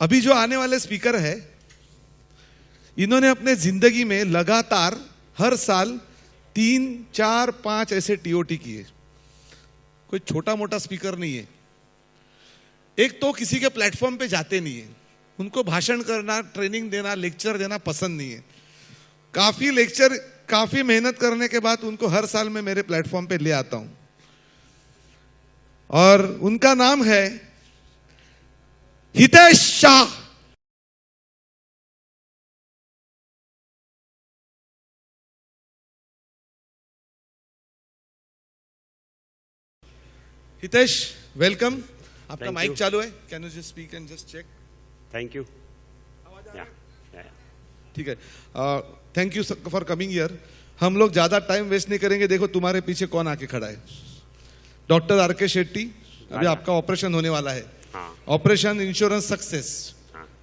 अभी जो आने वाले स्पीकर है, इन्होंने अपने जिंदगी में लगातार हर साल 3, 4, 5 ऐसे टीओटी किए। कोई छोटा मोटा स्पीकर नहीं है। एक तो किसी के प्लेटफॉर्म पे जाते नहीं है, उनको भाषण करना, ट्रेनिंग देना, लेक्चर देना पसंद नहीं है। काफी लेक्चर, काफी मेहनत करने के बाद उनको हर साल मैं मेरे प्लेटफॉर्म पे ले आता हूं, और उनका नाम है हितेश शाह। हितेश, वेलकम। आपका माइक चालू है, can you just speak and just check? Thank you. ठीक है, thank you for coming here. हम लोग ज्यादा टाइम वेस्ट नहीं करेंगे। देखो तुम्हारे पीछे कौन आके खड़ा है, डॉक्टर आर.के. शेट्टी। अभी आपका ऑपरेशन होने वाला है। Operation insurance success.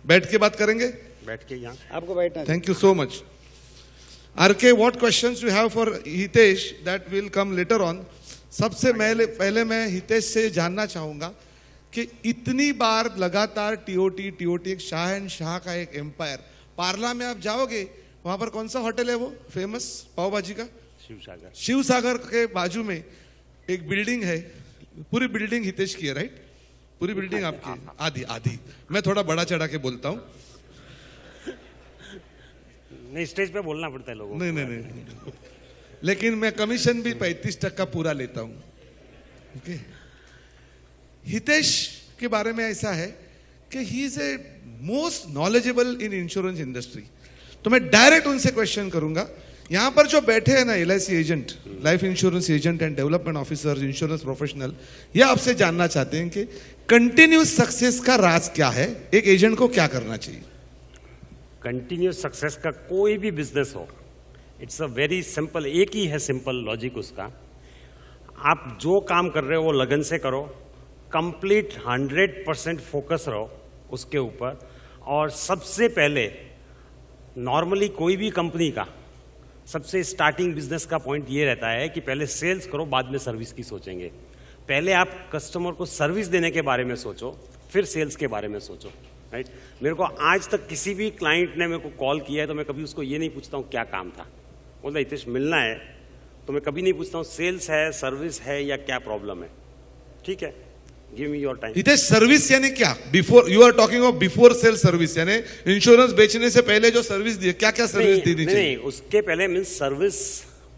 बैठ के बात करेंगे, बैठ के यहाँ आपको बैठना। Thank you so much. RK., what questions you have for Hitesh that will come later on. सबसे पहले मैं हितेश से जानना चाहूंगा कि इतनी बार लगातार टीओटी, एक शाह एंड शाह का एक एम्पायर। पार्ला में आप जाओगे, वहां पर कौन सा होटल है वो फेमस पाव भाजी का? शिवसागर। शिवसागर के बाजू में एक बिल्डिंग है, पूरी बिल्डिंग हितेश की है, राइट? पूरी बिल्डिंग आपकी है? आधी आधी। मैं थोड़ा बड़ा चढ़ा के बोलता हूँ। नहीं, स्टेज पे बोलना पड़ता है लोगों को। नहीं, लेकिन मैं कमीशन भी 35% पूरा लेता हूं। ओके। हितेश के बारे में ऐसा है कि he is a most knowledgeable in insurance industry. तो मैं डायरेक्ट उनसे क्वेश्चन करूंगा। यहां पर जो बैठे हैं ना, LIC agent, life insurance agent and development officers, insurance professional, ये आपसे जानना चाहते हैं कि कंटिन्यूस सक्सेस का राज क्या है, एक एजेंट को क्या करना चाहिए? कंटिन्यूस सक्सेस का कोई भी बिजनेस हो, इट्स अ वेरी सिंपल, एक ही है सिंपल लॉजिक उसका। आप जो काम कर रहे हो वो लगन से करो, कंप्लीट 100% फोकस रहो उसके ऊपर। और सबसे पहले, नॉर्मली कोई भी कंपनी का सबसे स्टार्टिंग बिजनेस का पॉइंट ये रहता है कि पहले सेल्स करो, बाद में सर्विस की सोचेंगे। पहले आप कस्टमर को सर्विस देने के बारे में सोचो, फिर सेल्स के बारे में सोचो, राइट? मेरे को आज तक किसी भी क्लाइंट ने मेरे को कॉल किया है तो मैं कभी उसको ये नहीं पूछता हूँ क्या काम था। बोलता हितेश मिलना है, तो मैं कभी नहीं पूछता हूँ सेल्स है, सर्विस है, या क्या प्रॉब्लम है। ठीक है, give me your time. Hitesh, service यानी क्या? Before, you are talking of before sale service, यानी इंश्योरेंस बेचने से पहले जो सर्विस दी, क्या क्या सर्विस दी? नहीं, उसके पहले मीन्स सर्विस,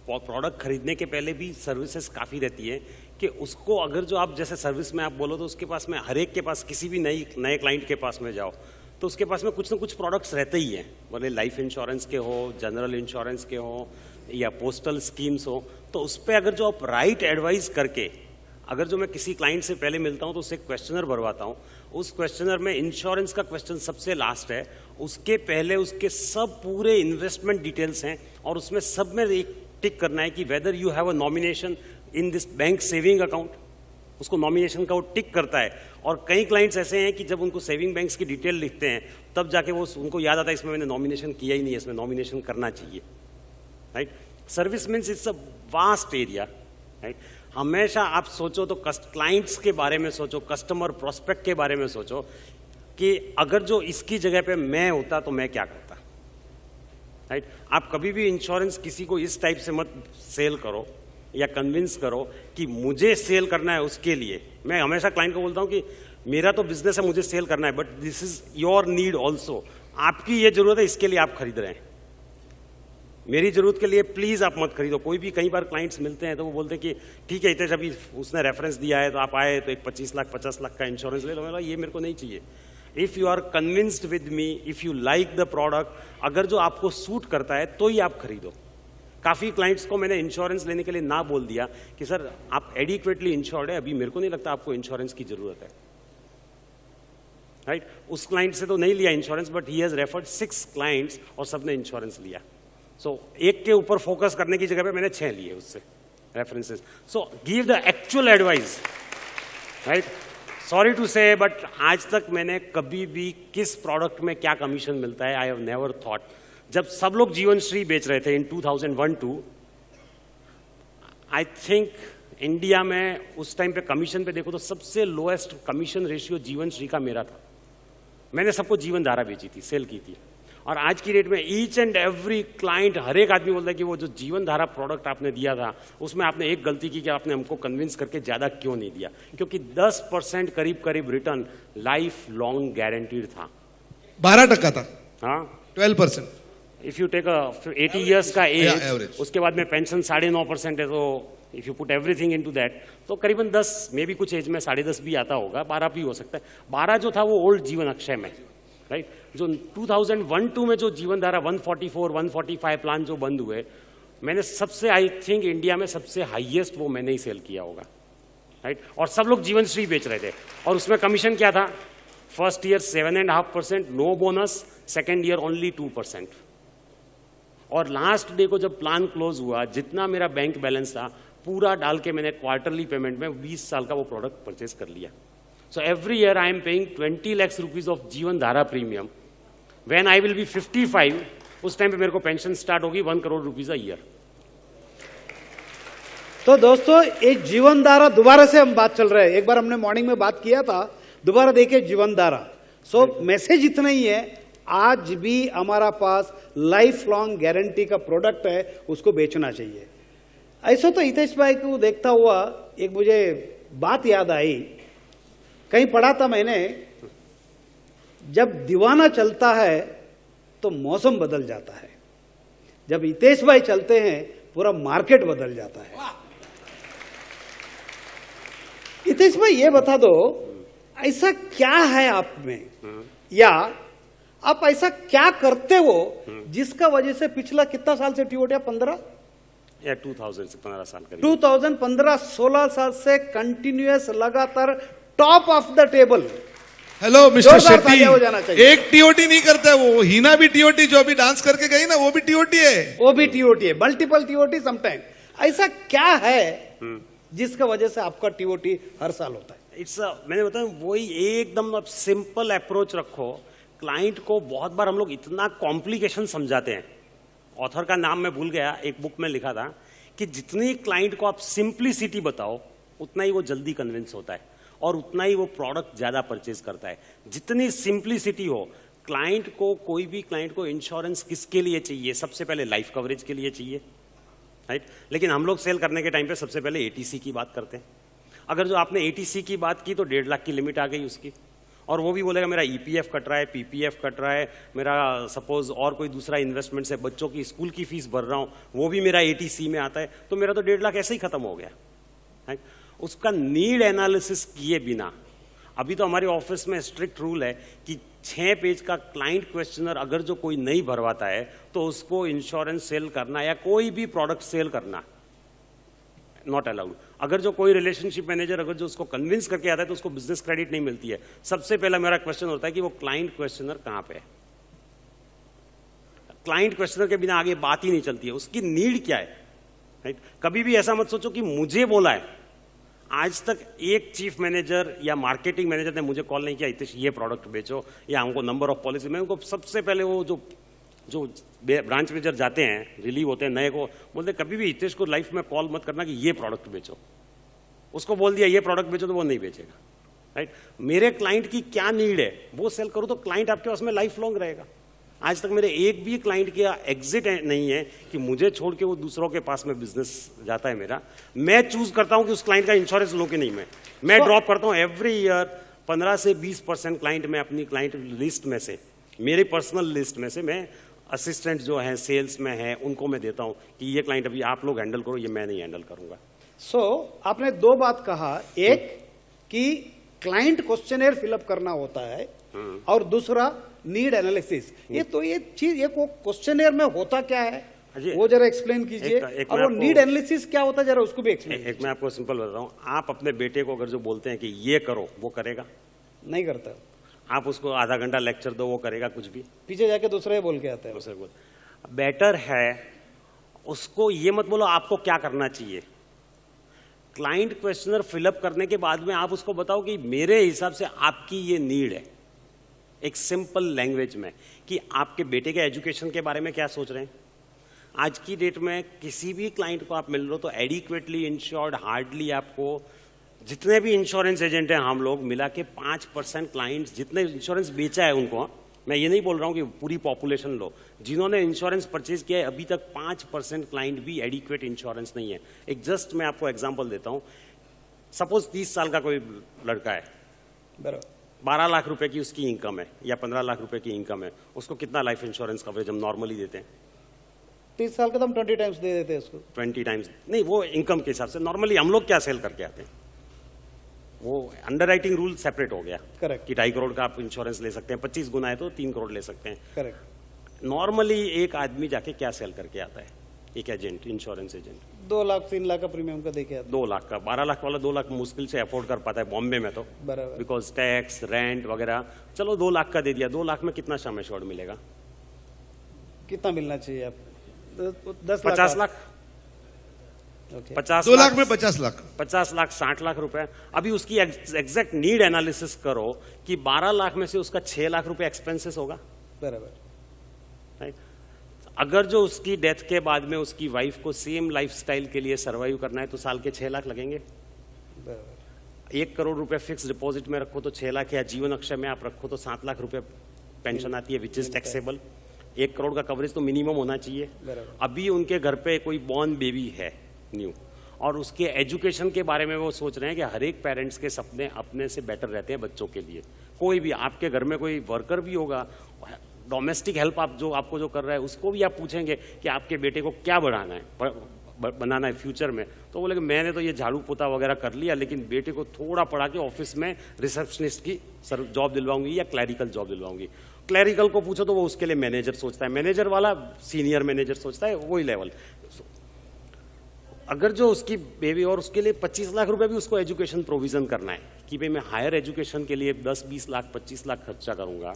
प्रोडक्ट खरीदने के पहले भी सर्विसेज काफी रहती है कि उसको अगर जो आप जैसे सर्विस में आप बोलो तो उसके पास में, हर एक के पास, किसी भी नए क्लाइंट के पास में जाओ तो उसके पास में कुछ ना कुछ प्रोडक्ट्स रहते ही हैं, बोले लाइफ इंश्योरेंस के हो, जनरल इंश्योरेंस के हो, या पोस्टल स्कीम्स हो। तो उस पर अगर जो आप राइट एडवाइस करके, अगर जो मैं किसी क्लाइंट से पहले मिलता हूं तो उससे क्वेश्चनर भरवाता हूं, उस क्वेश्चनर में इंश्योरेंस का क्वेश्चन सबसे लास्ट है, उसके पहले उसके सब पूरे इन्वेस्टमेंट डिटेल्स हैं, और उसमें सब में एक टिक करना है कि whether you have a nomination in this bank saving account. उसको नॉमिनेशन का वो टिक करता है। और कई क्लाइंट्स ऐसे हैं कि जब उनको सेविंग बैंक्स की डिटेल लिखते हैं तब जाके वो उनको याद आता है इसमें मैंने नॉमिनेशन किया ही नहीं है, इसमें नॉमिनेशन करना चाहिए, right? Service means it's a vast area, right? हमेशा आप सोचो तो क्लाइंट्स के बारे में सोचो, कस्टमर प्रोस्पेक्ट के बारे में सोचो कि अगर जो इसकी जगह पे मैं होता तो मैं क्या करता, राइट? आप कभी भी इंश्योरेंस किसी को इस टाइप से मत सेल करो या कन्विंस करो कि मुझे सेल करना है उसके लिए। मैं हमेशा क्लाइंट को बोलता हूं कि मेरा तो बिजनेस है, मुझे सेल करना है, but this is your need also. आपकी ये जरूरत है, इसके लिए आप खरीद रहे हैं। मेरी जरूरत के लिए प्लीज आप मत खरीदो। कोई भी, कई बार क्लाइंट्स मिलते हैं तो वो बोलते हैं कि ठीक है हितेश, अभी उसने रेफरेंस दिया है तो आप आए तो एक 25 लाख 50 लाख का इंश्योरेंस ले लो। ये मेरे को नहीं चाहिए। If you are convinced with me, if you like the product, अगर जो आपको सूट करता है तो ही आप खरीदो। काफी क्लाइंट्स को मैंने इंश्योरेंस लेने के लिए ना बोल दिया कि सर आप एडिक्वेटली इंश्योर्ड है, अभी मेरे को नहीं लगता आपको इंश्योरेंस की जरूरत है, राइट? उस क्लाइंट से तो नहीं लिया insurance, but he has referred 6 clients और सबने इंश्योरेंस लिया। सो एक के ऊपर फोकस करने की जगह पे मैंने 6 लिए उससे references. So give the actual advice, right? Sorry to say, but आज तक मैंने कभी भी किस प्रोडक्ट में क्या कमीशन मिलता है, आई हैव नेवर थॉट। जब सब लोग जीवन श्री बेच रहे थे इन 2001-2, आई थिंक इंडिया में उस टाइम पे कमीशन पे देखो तो सबसे लोएस्ट कमीशन रेशियो जीवन श्री का मेरा था। मैंने सबको जीवन धारा बेची थी, सेल की थी। और आज की डेट में ईच एंड एवरी क्लाइंट, हर एक आदमी बोलता है कि वो जो जीवन धारा प्रोडक्ट आपने दिया था उसमें आपने एक गलती की कि आपने हमको कन्विंस करके ज्यादा क्यों नहीं दिया, क्योंकि 10% करीब करीब रिटर्न लाइफ लॉन्ग गारंटीड था। 12% था। हाँ, 12%। इफ यू टेक 80 ईयर्स का Yeah, एज, average. उसके बाद में पेंशन 9.5% है, तो if you put everything into that तो करीबन 10, मे बी कुछ एज में 10.5 भी आता होगा, 12 भी हो सकता है। 12 जो था वो ओल्ड जीवन अक्षय में, राइट। जो 2001-2 में जो जीवन धारा 144, 145 प्लान जो बंद हुए, मैंने सबसे, आई थिंक इंडिया में सबसे हाईएस्ट वो मैंने ही सेल किया होगा, राइट। और सब लोग जीवन श्री बेच रहे थे, और उसमें कमीशन क्या था? First year 7.5%, no bonus, second year only 2%। और लास्ट डे को जब प्लान क्लोज हुआ, जितना मेरा बैंक बैलेंस था पूरा डाल के मैंने क्वार्टरली पेमेंट में 20 साल का वो प्रोडक्ट परचेज कर लिया। So every year I am paying 20 lakh rupees of जीवन धारा premium. When I will be 55, उस टाइम पे मेरे को पेंशन स्टार्ट होगी 1 करोड़ रुपीज अ ईयर। तो दोस्तों, एक जीवन धारा, दोबारा से हम बात चल रहे हैं, एक बार हमने मॉर्निंग में बात किया था, दोबारा देखिए जीवन धारा। सो मैसेज इतना ही है, आज भी हमारा पास लाइफ लॉन्ग गारंटी का प्रोडक्ट है, उसको बेचना चाहिए। ऐसा तो हितेश भाई को देखता हुआ एक मुझे बात याद आई, कहीं पढ़ा था मैंने, जब दीवाना चलता है तो मौसम बदल जाता है, जब हितेश भाई चलते हैं पूरा मार्केट बदल जाता है। हितेश भाई ये बता दो, ऐसा क्या है आप में, या आप ऐसा क्या करते हो जिसका वजह से पिछला कितना साल से टीओटी 15 या 2000 से 15 साल करीब, 2015-16 साल से कंटिन्यूअस लगातार top of the table. Hello mister जोरदार तालियां हो जाना शेट्टी, चाहिए। एक टीओटी नहीं करता है वो, हीना भी टीओटी, जो अभी डांस करके गई ना, वो भी टीओटी है। वो भी टीओटी है, मल्टीपल टीओटी समटाइम। ऐसा क्या है जिसका वजह से आपका टीओटी हर साल होता है? इट्स मैंने बताया वही, एकदम आप सिंपल अप्रोच रखो। क्लाइंट को बहुत बार हम लोग इतना कॉम्प्लिकेशन समझाते हैं, ऑथर का नाम मैं भूल गया, एक बुक में लिखा था कि जितनी क्लाइंट को आप सिंप्लिसिटी बताओ उतना ही वो जल्दी कन्विंस होता है और उतना ही वो प्रोडक्ट ज्यादा परचेज करता है। जितनी सिंप्लिसिटी हो, क्लाइंट को, कोई भी क्लाइंट को इंश्योरेंस किसके लिए चाहिए? सबसे पहले लाइफ कवरेज के लिए चाहिए, राइट। लेकिन हम लोग सेल करने के टाइम पे सबसे पहले एटीसी की बात करते हैं। अगर जो आपने एटीसी की बात की तो 1.5 लाख की लिमिट आ गई उसकी, और वो भी बोलेगा मेरा ईपीएफ कट रहा है, पीपीएफ कट रहा है, मेरा सपोज और कोई दूसरा इन्वेस्टमेंट से बच्चों की स्कूल की फीस भर रहा हूं, वो भी मेरा एटीसी में आता है, तो मेरा तो 1.5 लाख ऐसे ही खत्म हो गया, राइट। उसका नीड एनालिसिस किए बिना, अभी तो हमारे ऑफिस में स्ट्रिक्ट रूल है कि 6 पेज का क्लाइंट क्वेश्चनर अगर जो कोई नहीं भरवाता है तो उसको इंश्योरेंस सेल करना या कोई भी प्रोडक्ट सेल करना नॉट अलाउड। अगर जो कोई रिलेशनशिप मैनेजर अगर जो उसको कन्विंस करके आता है तो उसको बिजनेस क्रेडिट नहीं मिलती है। सबसे पहला मेरा क्वेश्चन होता है कि वो क्लाइंट क्वेश्चनर कहां पे है। क्लाइंट क्वेश्चनर के बिना आगे बात ही नहीं चलती है, उसकी नीड क्या है, राइट। कभी भी ऐसा मत सोचो कि मुझे बोला है। आज तक एक चीफ मैनेजर या मार्केटिंग मैनेजर ने मुझे कॉल नहीं किया, हितेश ये प्रोडक्ट बेचो या हमको नंबर ऑफ पॉलिसी। मैं उनको सबसे पहले वो जो ब्रांच मैनेजर जाते हैं, रिलीव होते हैं नए को, बोलते कभी भी हितेश को लाइफ में कॉल मत करना कि ये प्रोडक्ट बेचो। उसको बोल दिया ये प्रोडक्ट बेचो तो वो नहीं बेचेगा, राइट। मेरे क्लाइंट की क्या नीड है वो सेल करो तो क्लाइंट आपके पास में लाइफ लॉन्ग रहेगा। आज तक मेरे एक भी क्लाइंट का एग्जिट नहीं है कि मुझे छोड़ के वो दूसरों के पास में बिजनेस जाता है मेरा। मैं चूज करता हूं कि उस क्लाइंट का इंश्योरेंस लो कि नहीं। मैं ड्रॉप करता हूं एवरी ईयर 15 से 20% क्लाइंट में अपनी क्लाइंट लिस्ट में से, मेरी पर्सनल लिस्ट में से मैं असिस्टेंट जो है सेल्स में है उनको मैं देता हूं कि ये क्लाइंट अभी आप लोग हैंडल करो, ये मैं नहीं हैंडल करूंगा। सो आपने 2 बात कहा, एक कि क्लाइंट क्वेश्चनर फिलअप करना होता है और दूसरा नीड एनालिसिस। ये तो ये चीज, ये क्वेश्चनर में होता क्या है वो जरा एक्सप्लेन कीजिए, और वो नीड एनालिसिस क्या होता है जरा उसको भी एक्सप्लेन। एक मैं आपको सिंपल बता रहा हूं, आप अपने बेटे को अगर जो बोलते हैं कि ये करो वो करेगा? नहीं करता। आप उसको आधा घंटा लेक्चर दो वो करेगा कुछ भी? पीछे जाके दूसरा ही बोल के आता है। दूसरे बोल। बेटर है उसको ये मत बोलो आपको क्या करना चाहिए। क्लाइंट क्वेश्चनर फिलअप करने के बाद में आप उसको बताओ कि मेरे हिसाब से आपकी ये नीड है, एक सिंपल लैंग्वेज में, कि आपके बेटे के एजुकेशन के बारे में क्या सोच रहे हैं। आज की डेट में किसी भी क्लाइंट को आप मिल लो तो एडिक्वेटली इंश्योर्ड हार्डली आपको जितने भी इंश्योरेंस एजेंट हैं हम लोग मिला के 5% क्लाइंट्स जितने इंश्योरेंस बेचा है उनको, मैं ये नहीं बोल रहा हूं कि पूरी पॉपुलेशन लो, जिन्होंने इंश्योरेंस परचेज किया है अभी तक 5% क्लाइंट भी एडिक्वेट इंश्योरेंस नहीं है। एक जस्ट मैं आपको एग्जांपल देता हूं, सपोज 30 साल का कोई लड़का है, 12 लाख रुपए की उसकी इनकम है या 15 लाख रुपए की इनकम है, उसको कितना लाइफ इंश्योरेंस कवरेज हम नॉर्मली देते हैं? 30 साल का तो हम 20 टाइम्स दे देते हैं उसको। 20 टाइम्स नहीं, वो इनकम के हिसाब से नॉर्मली हम लोग क्या सेल करके आते हैं, वो अंडरराइटिंग रूल सेपरेट हो गया। करेक्ट। कि 2.5 करोड़ का आप इंश्योरेंस ले सकते हैं, 25 गुना है तो 3 करोड़ ले सकते हैं। करेक्ट। नॉर्मली एक आदमी जाके क्या सेल करके आता है, एक agent, insurance agent? 2 lakh 3 lakh का प्रीमियम का देके आता 2 लाख का, 12 लाख वाला 2 लाख मुश्किल से अफोर्ड कर पाता है बॉम्बे में तो, बराबर। बिकॉज टैक्स रेंट वगैरह। चलो 2 लाख का दे दिया, 2 लाख में कितना सम एश्योर्ड मिलेगा? कितना मिलना चाहिए आप? 10 50 लाख। ओके। 50 2 लाख में 50 लाख, 50 लाख 60 लाख रुपए। अभी उसकी एग्जैक्ट नीड एनालिसिस करो कि 12 लाख में से उसका 6 लाख रुपए एक्सपेंसेस होगा, बराबर। राइट? अगर जो उसकी डेथ के बाद में उसकी वाइफ को सेम लाइफस्टाइल के लिए सर्वाइव करना है तो साल के 6 लाख लगेंगे। बराबर। 1 करोड़ रुपए फिक्स डिपॉजिट में रखो तो 6 लाख, या जीवन अक्षय में आप रखो तो 7 लाख रुपए पेंशन आती है विच इज टैक्सेबल। 1 करोड़ का कवरेज तो मिनिमम होना चाहिए। बराबर। अभी उनके घर पे कोई बॉर्न बेबी है न्यू, और उसके एजुकेशन के बारे में वो सोच रहे हैं कि हर एक पेरेंट्स के सपने अपने से बेटर रहते हैं बच्चों के लिए। कोई भी आपके घर में कोई वर्कर भी होगा, डोमेस्टिक हेल्प आप जो आपको जो कर रहा है उसको भी आप पूछेंगे कि आपके बेटे को क्या बढ़ाना है, बनाना है फ्यूचर में, तो बोले कि मैंने तो ये झाड़ू पोता वगैरह कर लिया लेकिन बेटे को थोड़ा पढ़ा के ऑफिस में रिसेप्शनिस्ट की जॉब दिलवाऊंगी या क्लैरिकल जॉब दिलवाऊंगी। क्लैरिकल को पूछो तो वो उसके लिए मैनेजर सोचता है, मैनेजर वाला सीनियर मैनेजर सोचता है, वही लेवल। अगर जो उसकी बेबी, और उसके लिए 25 लाख रुपए भी उसको एजुकेशन प्रोविजन करना है कि भाई मैं हायर एजुकेशन के लिए 10-20 लाख 25 लाख खर्चा करूंगा,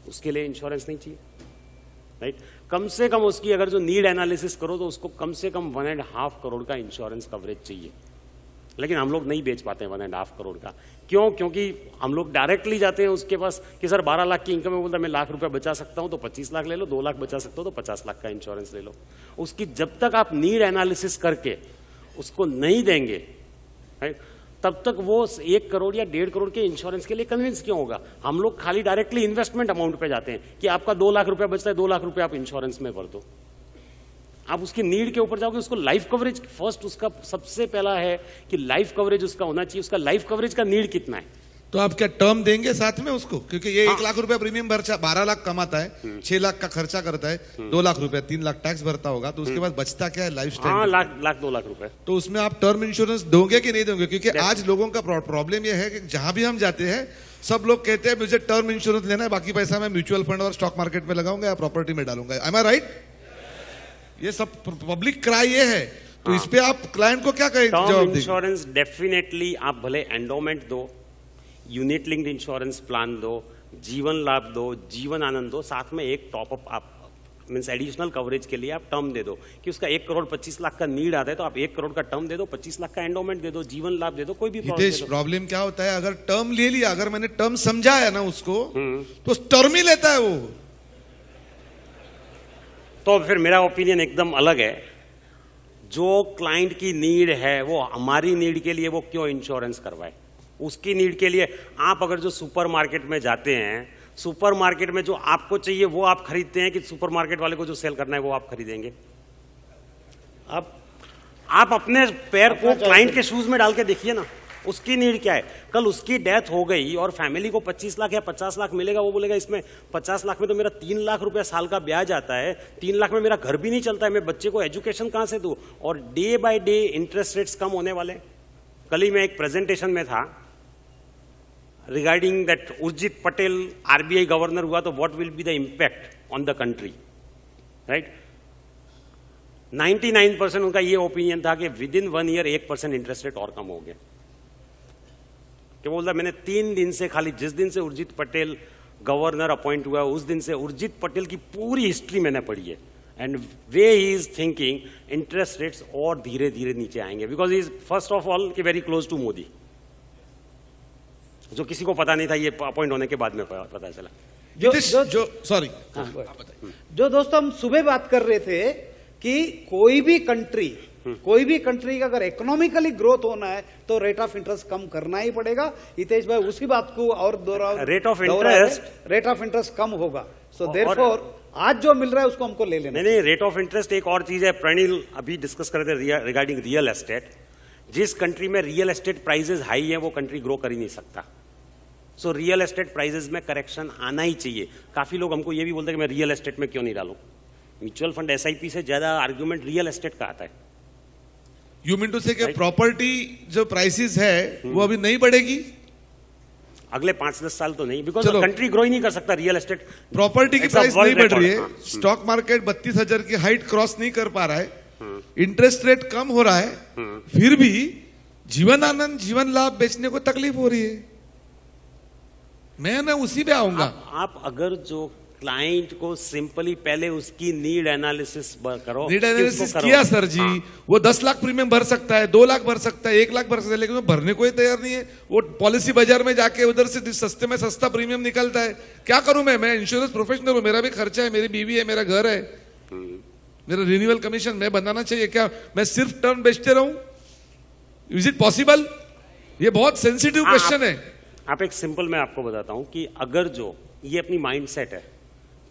उसके लिए इंश्योरेंस नहीं चाहिए, राइट? कम से कम उसकी अगर जो नीड एनालिसिस करो तो उसको कम से कम 1.5 करोड़ का इंश्योरेंस कवरेज चाहिए। लेकिन हम लोग नहीं बेच पाते हैं 1.5 करोड़ का। क्यों? क्योंकि हम लोग डायरेक्टली जाते हैं उसके पास कि सर 12 लाख की इनकम है, बोलता है मैं लाख रुपए बचा सकता हूं तो 25 लाख ले लो, 2 लाख बचा सकता हूं तो 50 लाख का इंश्योरेंस ले लो। उसकी जब तक आप नीड एनालिसिस करके उसको नहीं देंगे, राइट, तब तक वो 1 करोड़ या 1.5 करोड़ के इंश्योरेंस के लिए कन्विंस क्यों होगा? हम लोग खाली डायरेक्टली इन्वेस्टमेंट अमाउंट पे जाते हैं कि आपका 2 लाख रुपया बचता है, 2 लाख रुपया आप इंश्योरेंस में भर दो। आप उसकी नीड के ऊपर जाओगे, उसको लाइफ कवरेज फर्स्ट, उसका सबसे पहला है कि लाइफ कवरेज उसका होना चाहिए। उसका लाइफ कवरेज का नीड कितना है? तो आप क्या टर्म देंगे साथ में उसको? क्योंकि ये 1 लाख रुपया प्रीमियम भरता, 12 लाख कमाता है, 6 लाख का खर्चा करता है, 2 लाख रुपया 3 लाख टैक्स भरता होगा, तो उसके बाद बचता क्या है? Life style. हाँ, लाख 2 लाख रुपए। तो उसमें आप टर्म इंश्योरेंस दोगे कि नहीं दोगे? क्योंकि आज लोगों का प्रॉब्लम यह है कि जहां भी हम जाते हैं सब लोग कहते हैं मुझे टर्म इंश्योरेंस लेना है, बाकी पैसा मैं म्यूचुअल फंड और स्टॉक मार्केट में लगाऊंगा या प्रॉपर्टी में डालूंगा। एम आई राइट? ये सब पब्लिक क्राई ये है, तो इस पे आप क्लाइंट को क्या कहें? टर्म इंश्योरेंस डेफिनेटली आप भले एंडोमेंट दो, यूनिट लिंक्ड इंश्योरेंस प्लान दो, जीवन लाभ दो, जीवन आनंद दो, साथ में एक टॉपअप आप मीन्स एडिशनल कवरेज के लिए आप टर्म दे दो कि उसका 1 करोड़ 25 लाख का नीड आता है तो आप 1 करोड़ का टर्म दे दो, 25 लाख का एंडोमेंट दे दो, जीवन लाभ दे दो, कोई भी प्रॉब्लम क्या होता है? अगर टर्म ले लिया, अगर मैंने टर्म समझाया ना उसको, तो टर्म ही लेता है वो। तो फिर मेरा ओपिनियन एकदम अलग है। जो क्लाइंट की नीड है वो हमारी नीड के लिए वो क्यों इंश्योरेंस करवाए? उसकी नीड के लिए आप अगर जो सुपरमार्केट में जाते हैं, सुपरमार्केट में जो आपको चाहिए वो आप खरीदते हैं कि सुपरमार्केट वाले को जो सेल करना है वो आप खरीदेंगे? आप अपने पैर को क्लाइंट के शूज में डाल के देखिए ना, उसकी नीड क्या है। कल उसकी डेथ हो गई और फैमिली को 25 लाख या 50 लाख मिलेगा, वो बोलेगा इसमें 50 लाख में तो मेरा 3 लाख रुपया साल का ब्याज आता है, 3 लाख में मेरा घर भी नहीं चलता है, मैं बच्चे को एजुकेशन कहां से दूं? और day by day interest rates कम होने वाले। कल ही मैं एक प्रेजेंटेशन में था regarding that Urjit Patel RBI governor हुआ तो what will be the impact on the country, right? 99% उनका ये ओपिनियन था कि within 1 year 1% interest rate और कम हो गया। क्या बोलता, मैंने 3 दिन से, खाली जिस दिन से उर्जित पटेल गवर्नर अपॉइंट हुआ उस दिन से उर्जित पटेल की पूरी हिस्ट्री मैंने पढ़ी है, and way he is thinking interest rates और धीरे धीरे नीचे आएंगे, because he is first of all कि वेरी क्लोज टू मोदी, जो किसी को पता नहीं था, ये अपॉइंट होने के बाद में पता चला। जो दोस्तों हम सुबह बात कर रहे थे कि कोई भी कंट्री कोई भी कंट्री का अगर इकोनॉमिकली ग्रोथ होना है तो रेट ऑफ इंटरेस्ट कम करना ही पड़ेगा। हितेश भाई उसी बात को और रेट ऑफ इंटरेस्ट कम होगा। सो देयरफॉर आज जो मिल रहा है उसको हमको ले लेना। नहीं, रेट ऑफ इंटरेस्ट एक और चीज है। प्रणील अभी डिस्कस कर रहे थे रिगार्डिंग रियल एस्टेट। जिस कंट्री में रियल एस्टेट प्राइसेस हाई है वो कंट्री ग्रो कर ही नहीं सकता। सो रियल एस्टेट प्राइसेस में करेक्शन आना ही चाहिए। काफी लोग हमको ये भी बोलते हैं कि मैं रियल एस्टेट में क्यों नहीं डालूं। म्यूचुअल फंड एसआईपी से ज्यादा आर्ग्यूमेंट रियल एस्टेट का आता है। यू मीन टू से प्रॉपर्टी जो प्राइसेस है वो अभी नहीं बढ़ेगी अगले 5-10 साल तो नहीं, बिकॉज कंट्री ग्रो ही नहीं कर सकता रियल एस्टेट। प्रॉपर्टी की प्राइस नहीं बढ़ रही है, स्टॉक मार्केट 32,000 की हाइट क्रॉस नहीं कर पा रहा है, इंटरेस्ट रेट कम हो रहा है, फिर भी जीवन आनंद जीवन लाभ बेचने को तकलीफ हो रही है। मैं ना उसी पे आऊंगा। आप अगर जो क्लाइंट को सिंपली पहले उसकी नीड एनालिसिस करो। नीड एनालिसिस किया सर जी, वो 10 लाख प्रीमियम भर सकता है, 2 लाख भर सकता है, 1 लाख भर सकता है, लेकिन वो भरने को ही तैयार नहीं है। वो पॉलिसी बाजार में जाके उधर से सस्ते में सस्ता प्रीमियम निकलता है। क्या करूं मैं इंश्योरेंस प्रोफेशनल हूं, मेरा भी खर्चा है, मेरी बीवी है, मेरा घर है, मेरा रिन्यूअल कमीशन मैं बनाना चाहिए। क्या मैं सिर्फ टर्म बेचते रहूं? Is it possible? ये बहुत सेंसिटिव क्वेश्चन है। आप एक सिंपल मैं आपको बताता हूं कि अगर जो ये अपनी माइंडसेट है,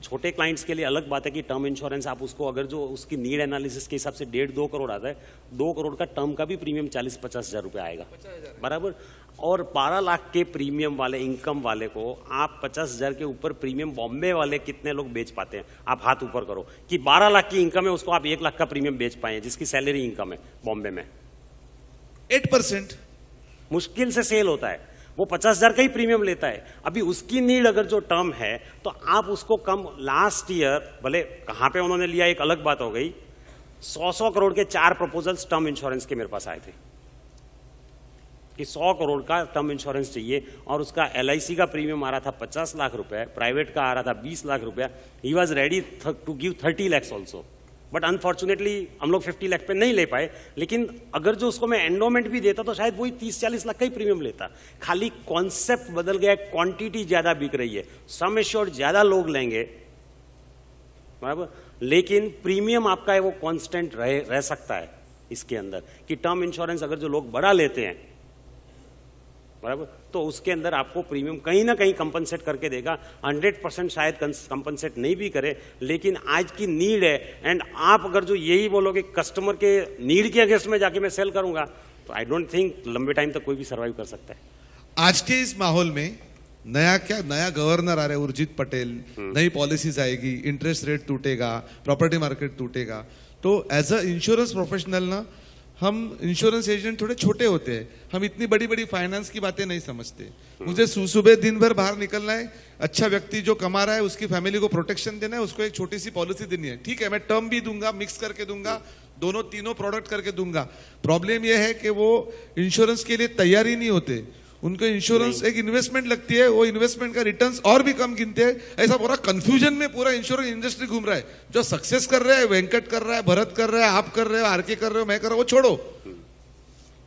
छोटे क्लाइंट्स के लिए अलग बात है कि टर्म इंश्योरेंस आप उसको अगर जो उसकी नीड एनालिसिस के हिसाब से 1.5-2 करोड़ आता है, 2 करोड़ का टर्म का भी प्रीमियम 40-50 हजार रुपए आएगा बराबर। और 12 लाख के प्रीमियम वाले इनकम वाले को आप 50 हजार के ऊपर प्रीमियम बॉम्बे वाले कितने लोग बेच पाते हैं? आप हाथ ऊपर करो कि 12 लाख की इनकम है उसको आप 1 लाख का प्रीमियम बेच पाए, जिसकी सैलरी इनकम है बॉम्बे में 8% मुश्किल से सेल होता है। वो 50 हजार का ही प्रीमियम लेता है। अभी उसकी नीड अगर जो टर्म है तो आप उसको कम, लास्ट ईयर भले कहां पे उन्होंने लिया एक अलग बात हो गई, 100 करोड़ के 4 प्रपोजल्स टर्म इंश्योरेंस के मेरे पास आए थे कि 100 करोड़ का टर्म इंश्योरेंस चाहिए और उसका LIC का प्रीमियम आ रहा था 50 लाख रुपए, प्राइवेट का आ रहा था 20 लाख रुपया। He was ready to give 30 lakhs also, but unfortunately हम लोग 50 लाख पे नहीं ले पाए। लेकिन अगर जो उसको मैं एंडोमेंट भी देता तो शायद वही 30-40 लाख का ही प्रीमियम लेता। खाली कॉन्सेप्ट बदल गया, क्वांटिटी ज्यादा बिक रही है, सम एश्योर्ड ज्यादा लोग लेंगे बराबर, लेकिन प्रीमियम आपका है वो कांस्टेंट रह सकता है इसके अंदर। कि टर्म इंश्योरेंस अगर जो लोग बड़ा लेते हैं बराबर, तो उसके अंदर आपको प्रीमियम कहीं ना कहीं कंपनसेट करके देगा। 100% शायद कंपनसेट नहीं भी करे, लेकिन आज की नीड है। एंड आप अगर जो यही बोलोगे कस्टमर के नीड के अगेंस्ट में जाके मैं सेल करूंगा, तो आई डोंट थिंक लंबे टाइम तक कोई भी सर्वाइव कर सकता है। आज के इस माहौल में नया गवर्नर आ रहा है उर्जित पटेल, नई पॉलिसीज आएगी, इंटरेस्ट रेट टूटेगा, प्रॉपर्टी मार्केट टूटेगा। तो एज अ इंश्योरेंस प्रोफेशनल ना, हम इंश्योरेंस एजेंट थोड़े छोटे होते हैं, हम इतनी बड़ी बड़ी फाइनेंस की बातें नहीं समझते। मुझे सुबह दिन भर बाहर निकलना है, अच्छा व्यक्ति जो कमा रहा है उसकी फैमिली को प्रोटेक्शन देना है, उसको एक छोटी सी पॉलिसी देनी है। ठीक है, मैं टर्म भी दूंगा, मिक्स करके दूंगा, तीनों प्रोडक्ट करके दूंगा। प्रॉब्लम यह है कि वो इंश्योरेंस के लिए तैयार ही नहीं होते। उनको इंश्योरेंस एक इन्वेस्टमेंट लगती है, वो इन्वेस्टमेंट का रिटर्न्स और भी कम गिनते हैं। ऐसा पूरा कंफ्यूजन में पूरा इंश्योरेंस इंडस्ट्री घूम रहा है। जो सक्सेस कर रहा है, वेंकट कर रहा है, भरत कर रहा है, आप कर रहे हो, आरके कर रहे हो, मैं कर रहा हूं, वो छोड़ो।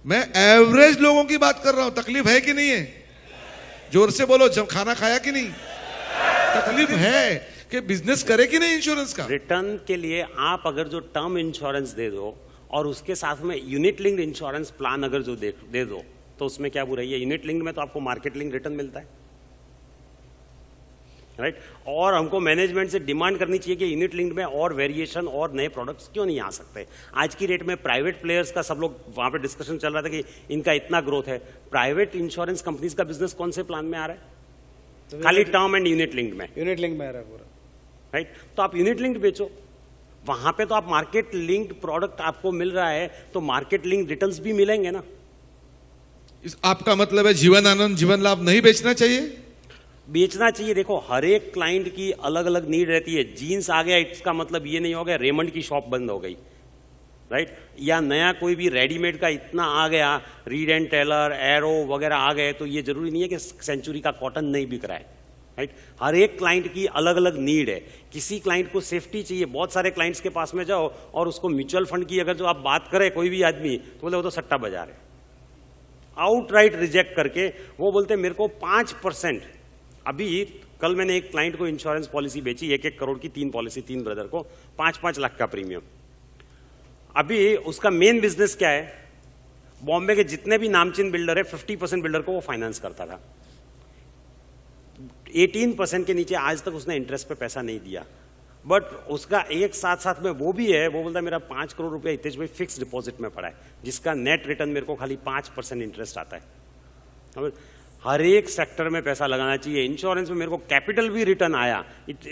मैं एवरेज लोगों की बात कर रहा हूं। तकलीफ है कि नहीं है? जोर से बोलो, जब खाना खाया कि नहीं? तकलीफ है कि बिजनेस करे कि नहीं इंश्योरेंस का। रिटर्न के लिए आप अगर जो टर्म इंश्योरेंस दे दो और उसके साथ में यूनिट लिंक्ड इंश्योरेंस प्लान अगर जो दे दो, तो उसमें क्या बुराई है? यूनिट लिंक में तो आपको मार्केट लिंक रिटर्न मिलता है, राइट? और हमको मैनेजमेंट से डिमांड करनी चाहिए कि यूनिट लिंक में और वेरिएशन और नए प्रोडक्ट्स क्यों नहीं आ सकते। आज की रेट में प्राइवेट प्लेयर्स का सब लोग वहां पे डिस्कशन चल रहा था कि इनका इतना ग्रोथ है। प्राइवेट इंश्योरेंस कंपनीज का बिजनेस कौन से प्लान में आ रहा है? तो खाली टर्म एंड यूनिट लिंक में। यूनिट लिंक में आ रहा है पूरा, राइट? तो आप यूनिट लिंक बेचो, वहां पे तो आप मार्केट लिंक्ड प्रोडक्ट आपको मिल रहा है, तो मार्केट लिंक रिटर्न्स भी मिलेंगे ना। आपका मतलब है जीवन आनंद जीवन लाभ नहीं बेचना चाहिए? बेचना चाहिए। देखो, हर एक क्लाइंट की अलग अलग नीड रहती है। जीन्स आ गया इसका मतलब ये नहीं हो गया रेमंड की शॉप बंद हो गई, राइट? या नया कोई भी रेडीमेड का इतना आ गया, रीड एंड टेलर, एरो वगैरह आ गए, तो ये जरूरी नहीं है कि सेंचुरी का कॉटन नहीं बिक रहा है, राइट? हर एक क्लाइंट की अलग अलग नीड है। किसी क्लाइंट को सेफ्टी चाहिए, बहुत सारे क्लाइंट्स के पास में जाओ और उसको म्यूचुअल फंड की अगर जो आप बात करें कोई भी आदमी, तो बोले वो तो सट्टा बाजार है, आउटराइट रिजेक्ट करके वो बोलते मेरे को 5%। अभी कल मैंने एक क्लाइंट को इंश्योरेंस पॉलिसी बेची, 1-1 करोड़ की 3 पॉलिसी, 3 ब्रदर को 5-5 लाख का प्रीमियम। अभी उसका मेन बिजनेस क्या है, बॉम्बे के जितने भी नामचीन बिल्डर है 50% बिल्डर को वो फाइनेंस करता था। 18% के नीचे आज तक उसने इंटरेस्ट पे पैसा नहीं दिया। बट उसका एक साथ साथ में वो भी है, वो बोलता है मेरा 5 करोड़ रुपया हितेश भाई फिक्स डिपॉजिट में पड़ा है, जिसका नेट रिटर्न मेरे को खाली 5% इंटरेस्ट आता है। हर एक सेक्टर में पैसा लगाना चाहिए। इंश्योरेंस में मेरे को कैपिटल भी रिटर्न आया,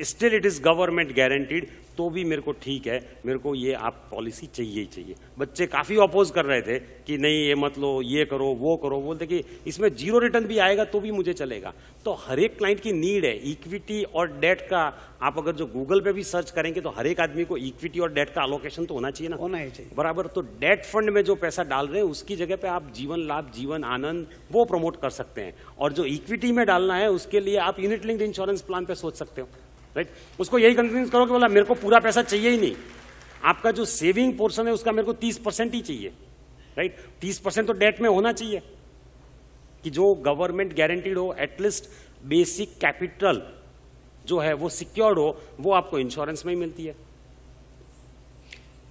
still it is government guaranteed, तो भी मेरे को ठीक है, मेरे को ये आप पॉलिसी चाहिए ही चाहिए। बच्चे काफी अपोज कर रहे थे कि नहीं ये मत लो, ये करो वो करो, बोलते कि इसमें जीरो रिटर्न भी आएगा तो भी मुझे चलेगा। तो हर एक क्लाइंट की नीड है। इक्विटी और डेट का आप अगर जो गूगल पे भी सर्च करेंगे तो हर एक आदमी को इक्विटी और डेट का अलोकेशन तो होना चाहिए ना, होना ही चाहिए बराबर। तो डेट फंड में जो पैसा डाल रहे हैं उसकी जगह पे आप जीवन लाभ, जीवन आनंद वो प्रमोट कर सकते हैं। और जो इक्विटी में डालना है उसके लिए आप यूनिट लिंक्ड इंश्योरेंस प्लान पे सोच सकते हो, राइट। उसको यही कन्विंस करो कि बोला मेरे को पूरा पैसा चाहिए ही नहीं, आपका जो सेविंग पोर्शन है उसका मेरे को 30% ही चाहिए, राइट। 30% तो डेट में होना चाहिए कि जो गवर्नमेंट गारंटीड हो, एटलीस्ट बेसिक कैपिटल जो है वो सिक्योर्ड हो, वो आपको इंश्योरेंस में ही मिलती है।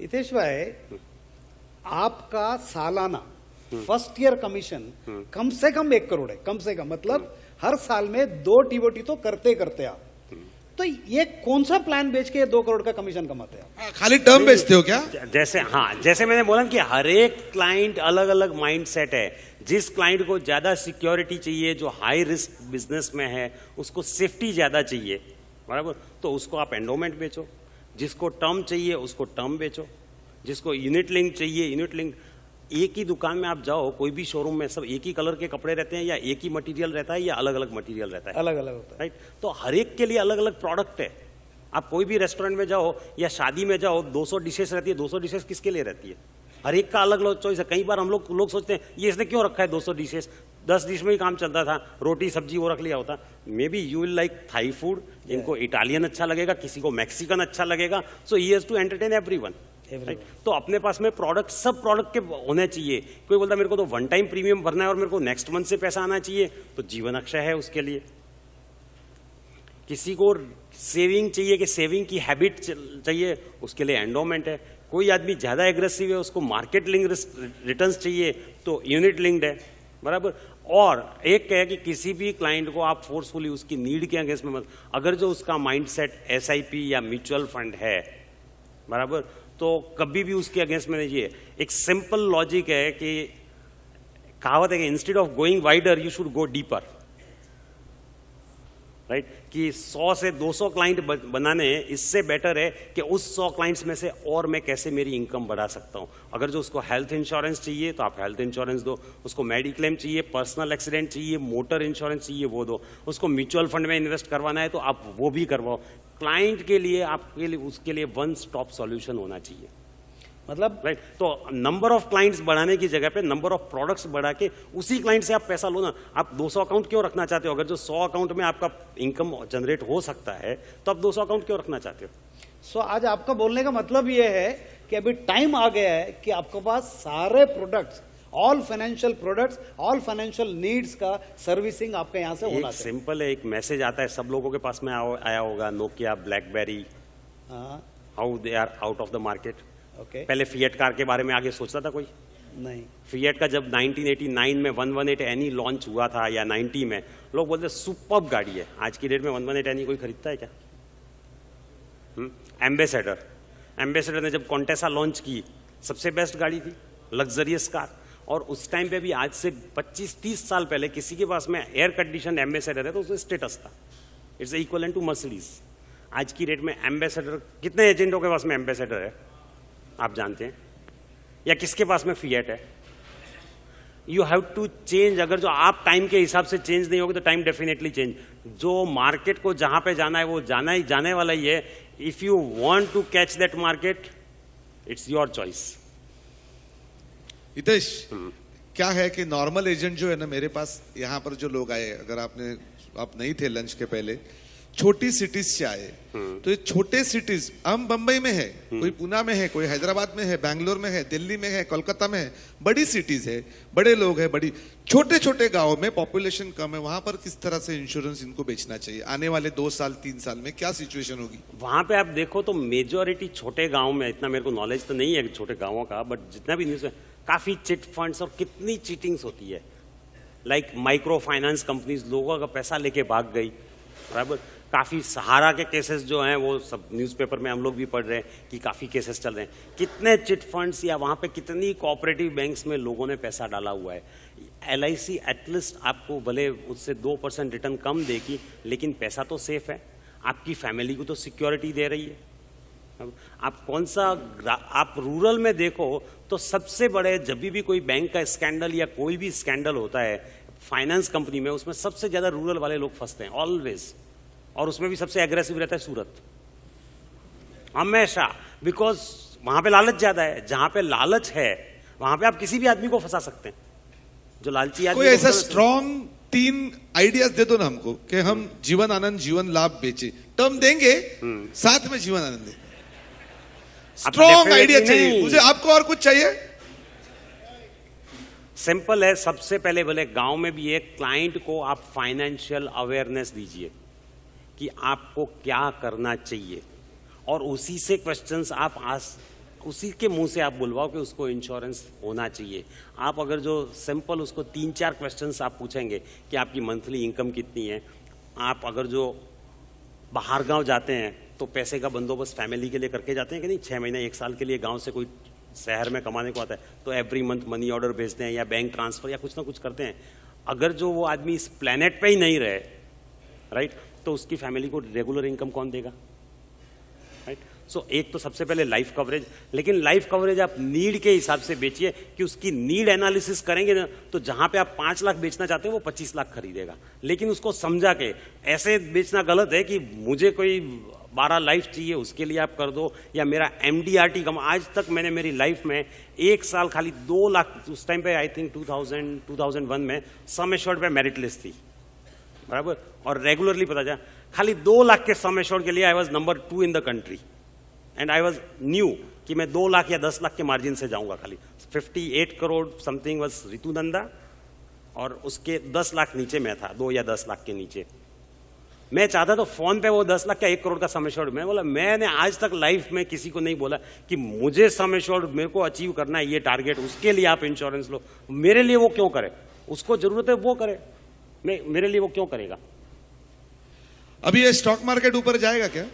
हितेश भाई, आपका सालाना फर्स्ट ईयर कमीशन कम से कम 1 करोड़ है, कम से कम, मतलब हर साल में 2 टीओटी तो करते करते आप। तो ये कौन सा प्लान बेच के 2 करोड़ का कमीशन कमाते हैं? खाली टर्म बेचते हो क्या? जैसे मैंने बोला कि हर एक क्लाइंट अलग अलग माइंड सेट है। जिस क्लाइंट को ज्यादा सिक्योरिटी चाहिए, जो हाई रिस्क बिजनेस में है, उसको सेफ्टी ज्यादा चाहिए, बराबर, तो उसको आप एंडोमेंट बेचो। जिसको टर्म चाहिए उसको टर्म बेचो। जिसको यूनिट लिंक चाहिए यूनिट लिंक। एक ही दुकान में आप जाओ, कोई भी शोरूम में सब एक ही कलर के कपड़े रहते हैं, या एक ही मटेरियल रहता है, या अलग अलग मटेरियल रहता है? अलग अलग होता है, राइट। तो हर एक के लिए अलग अलग प्रोडक्ट है। आप कोई भी रेस्टोरेंट में जाओ या शादी में जाओ, 200 डिशेस रहती है। 200 डिशेस किसके लिए रहती है? हर एक का अलग अलग चॉइस है। कई बार हम लोग सोचते हैं ये इसने क्यों रखा है 200 डिशेस, 10 डिश में ही काम चलता था, रोटी सब्जी वो रख लिया होता। Maybe you will like Thai food, इनको इटालियन अच्छा लगेगा, किसी को मैक्सिकन अच्छा लगेगा, so he has to entertain everyone, right. तो अपने पास में प्रोडक्ट, सब प्रोडक्ट के होने चाहिए। कोई बोलता मेरे को तो वन टाइम प्रीमियम भरना है और मेरे को नेक्स्ट मंथ से पैसा आना चाहिए, तो जीवन अक्षय है उसके लिए। किसी को सेविंग चाहिए कि सेविंग की हैबिट चाहिए, उसके लिए एंडोमेंट है। कोई आदमी ज्यादा एग्रेसिव है, उसको मार्केट लिंक रिटर्न्स चाहिए, तो यूनिट लिंक्ड है, बराबर। और एक है कि किसी भी क्लाइंट को आप फोर्सफुली उसकी नीड के अगेंस्ट में मत, अगर जो उसका माइंडसेट एसआईपी या म्यूचुअल फंड है, बराबर, तो कभी भी उसके अगेंस्ट में नहीं चाहिए। एक सिंपल लॉजिक है कि कहावत है कि instead of going wider you should go deeper, right. कि 100 से 200 क्लाइंट बनाने, इससे बेटर है कि उस 100 क्लाइंट्स में से और मैं कैसे मेरी इनकम बढ़ा सकता हूं। अगर जो उसको हेल्थ इंश्योरेंस चाहिए तो आप हेल्थ इंश्योरेंस दो, उसको मेडिक्लेम चाहिए, पर्सनल एक्सीडेंट चाहिए, मोटर इंश्योरेंस चाहिए, वो दो। उसको म्यूचुअल फंड में इन्वेस्ट करवाना है तो आप वो भी करवाओ। क्लाइंट के लिए, आपके लिए, उसके लिए वन स्टॉप सॉल्यूशन होना चाहिए, मतलब राइट। तो नंबर ऑफ क्लाइंट्स बढ़ाने की जगह पे नंबर ऑफ प्रोडक्ट्स बढ़ा के उसी क्लाइंट से आप पैसा लो ना। आप 200 अकाउंट क्यों रखना चाहते हो? अगर जो 100 अकाउंट में आपका इनकम जनरेट हो सकता है तो आप 200 अकाउंट क्यों रखना चाहते हो? सो आज आपका बोलने का मतलब ये है कि अभी टाइम आ गया है कि आपके पास सारे products, all financial products, all financial needs का सर्विसिंग आपके यहाँ से होना चाहिए। सिंपल है, एक मैसेज आता है, सब लोगों के पास में आया होगा, Nokia, BlackBerry, how they are out of the market. Okay, पहले फिएट कार के बारे में आगे सोचता था कोई? नहीं। फिएट का जब 1989 में 118 एनी लॉन्च हुआ था या 90 में, लोग बोलते सुपर्ब गाड़ी है। आज की डेट में 118 एनी कोई खरीदता है क्या? एम्बेसडर ने जब कॉन्टेसा लॉन्च की, सबसे बेस्ट गाड़ी थी, लग्जरियस कार। और उस टाइम पे भी आज से 25-30 साल पहले किसी के पास में एयर कंडीशन एम्बेसडर है तो उसका स्टेटस था, इट्स इक्वलेंट टू मर्सिडीज। आज की डेट में एम्बेसडर, कितने एजेंटों के पास में एम्बेसडर है आप जानते हैं? या किसके पास में फिएट है? You have to change. अगर जो आप टाइम के हिसाब से चेंज नहीं होगे तो टाइम डेफिनेटली चेंज। जो मार्केट को जहां पे जाना है वो जाने वाला ही है। If you want to catch that market, it's your choice. Hitesh, क्या है कि नॉर्मल एजेंट जो है ना, मेरे पास यहाँ पर जो लोग आए, अगर आप नहीं थे लंच के पहले, छोटी सिटीज से आए, तो ये छोटे सिटीज, हम बंबई में है, कोई पुणे में है, कोई हैदराबाद में है, बैंगलोर में है, दिल्ली में है, कोलकाता में है, बड़ी सिटीज है, बड़े लोग हैं, बड़ी छोटे छोटे गांव में पॉपुलेशन कम है, वहां पर किस तरह से इंश्योरेंस इनको बेचना चाहिए? आने वाले 2 साल 3 साल में क्या सिचुएशन होगी? वहां पे आप देखो तो मेजोरिटी छोटे गांव में, इतना मेरे को नॉलेज तो नहीं है छोटे गांवों का, बट जितना भी न्यूज है काफी चिट फंड्स और कितनी चीटिंग्स होती है। लाइक माइक्रो फाइनेंस कंपनीज लोगों का पैसा लेके भाग गई, बराबर। काफी सहारा के केसेस जो हैं वो सब न्यूज़पेपर में हम लोग भी पढ़ रहे हैं कि काफी केसेस चल रहे हैं। कितने चिट फंड्स या वहां पे कितनी कोऑपरेटिव बैंक्स में लोगों ने पैसा डाला हुआ है। LIC एटलीस्ट आपको भले उससे 2% रिटर्न कम देगी, लेकिन पैसा तो सेफ है, आपकी फैमिली को तो सिक्योरिटी दे रही है। आप कौन सा, आप रूरल में देखो तो सबसे बड़े, जब भी कोई बैंक का स्कैंडल या कोई भी स्कैंडल होता है फाइनेंस कंपनी में, उसमें सबसे ज्यादा रूरल वाले लोग फंसते हैं ऑलवेज, और उसमें भी सबसे एग्रेसिव रहता है सूरत हमेशा, बिकॉज वहां पे लालच ज्यादा है। जहां पे लालच है वहां पे आप किसी भी आदमी को फंसा सकते हैं, जो लालची आदमी। कोई ऐसा स्ट्रॉन्ग 3 आइडियाज दे दो ना हमको कि हम जीवन आनंद, जीवन लाभ बेचे, टर्म देंगे, साथ में जीवन आनंद दे। स्ट्रॉन्ग आइडिया चाहिए मुझे, आपको और कुछ चाहिए? सिंपल है, सबसे पहले भले गांव में भी एक क्लाइंट को आप फाइनेंशियल अवेयरनेस दीजिए कि आपको क्या करना चाहिए, और उसी से क्वेश्चंस आप उसी के मुंह से आप बुलवाओ कि उसको इंश्योरेंस होना चाहिए। आप अगर जो सिंपल उसको 3-4 क्वेश्चंस आप पूछेंगे कि आपकी मंथली इनकम कितनी है, आप अगर जो बाहर गांव जाते हैं तो पैसे का बंदोबस्त फैमिली के लिए करके जाते हैं कि नहीं, 6 महीने 1 साल के लिए गांव से कोई शहर में कमाने को आता है तो एवरी मंथ मनी ऑर्डर भेजते हैं या बैंक ट्रांसफर या कुछ ना कुछ करते हैं। अगर जो वो आदमी इस प्लेनेट पे ही नहीं रहे, राइट, तो उसकी फैमिली को रेगुलर इनकम कौन देगा, राइट। सो एक तो सबसे पहले लाइफ कवरेज, लेकिन लाइफ कवरेज आप नीड के हिसाब से बेचिए कि उसकी नीड एनालिसिस करेंगे ना, तो जहां पे आप 5 लाख बेचना चाहते हो वो 25 लाख खरीदेगा। लेकिन उसको समझा के ऐसे बेचना गलत है कि मुझे कोई 12 लाइफ चाहिए उसके लिए आप कर दो, या मेरा MDRT कम। आज तक मैंने मेरी लाइफ में 1 साल खाली 2 लाख, उस टाइम पे आई थिंक 2001 में सम एश्योर्ड पे मेरिट लिस्ट थी, बराबर, और रेगुलरली पता चला खाली 2 लाख के सम एश्योर्ड के लिए I was number 2 in the country, and I was new कि मैं 2 लाख या 10 लाख के मार्जिन से जाऊंगा। खाली 58 करोड़ समथिंग वाज रितु नंदा, और उसके 10 लाख नीचे मैं था, 2 या 10 लाख के नीचे। मैं चाहता तो फोन पे वो 10 लाख का 1 करोड़ का सम एश्योर्ड, मैं बोला मैंने आज तक लाइफ में किसी को नहीं बोला कि मुझे सम एश्योर्ड मेरे को अचीव करना है, ये टारगेट, उसके लिए आप इंश्योरेंस लो। मेरे लिए वो क्यों करे, उसको जरूरत है वो करे, मेरे लिए वो क्यों करेगा। अभी ये स्टॉक मार्केट ऊपर जाएगा क्या?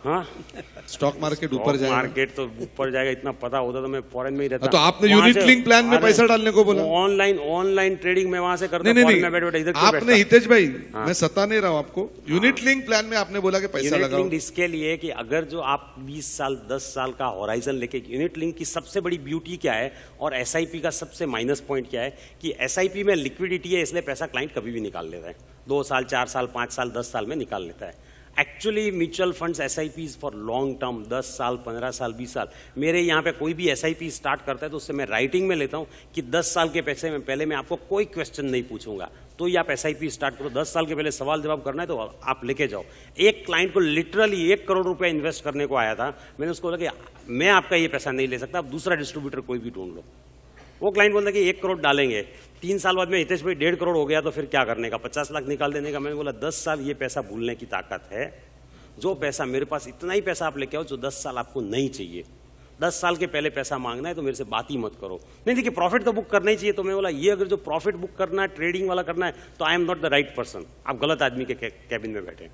हाँ, स्टॉक मार्केट ऊपर जाएगा? मार्केट तो ऊपर जाएगा, इतना पता होता तो मैं फॉरेन में ही रहता। तो आपने यूनिट लिंक प्लान में पैसा डालने को बोला? ऑनलाइन ट्रेडिंग में वहां से करता, नहीं, आपने हितेश भाई, मैं सता नहीं रहा हूं आपको, यूनिट लिंक प्लान में आपने बोला कि पैसा लगाओ। यूनिट लिंक इसके लिए कि अगर जो आप 20 साल 10 साल का होराइजन लेके, यूनिट लिंक की सबसे बड़ी ब्यूटी क्या है और SIP का सबसे माइनस पॉइंट क्या है कि SIP में लिक्विडिटी है, इसलिए पैसा क्लाइंट कभी भी निकाल लेता है, 2 साल 4 साल 5 साल 10 साल में निकाल लेता है। Actually mutual funds SIPs for long term, 10 साल 15 साल 20 साल। मेरे यहाँ पे कोई भी SIP स्टार्ट करता है तो उससे मैं राइटिंग में लेता हूँ कि 10 साल के पैसे में पहले मैं आपको कोई क्वेश्चन नहीं पूछूंगा, तो ये आप SIP स्टार्ट करो। 10 साल के पहले सवाल जवाब करना है तो आप लेके जाओ। एक क्लाइंट को लिटरली 1 करोड़ रुपया इन्वेस्ट करने को आया था, मैंने उसको बोला कि मैं आपका ये पैसा नहीं ले सकता, आप दूसरा डिस्ट्रीब्यूटर कोई भी ढूंढ लो। वो क्लाइंट बोलता कि 1 करोड़ डालेंगे, 3 साल बाद में हितेश भाई 1.5 करोड़ हो गया तो फिर क्या करने का, 50 लाख निकाल देने का। मैंने बोला 10 साल ये पैसा भूलने की ताकत है, जो पैसा मेरे पास, इतना ही पैसा आप लेके आओ जो 10 साल आपको नहीं चाहिए। 10 साल के पहले पैसा मांगना है तो मेरे से बात ही मत करो। नहीं देखिए प्रॉफिट तो बुक करना ही चाहिए, तो मैं बोला ये अगर जो प्रॉफिट बुक करना है, ट्रेडिंग वाला करना है, तो I am not the right person. आप गलत आदमी के कैबिन में बैठे,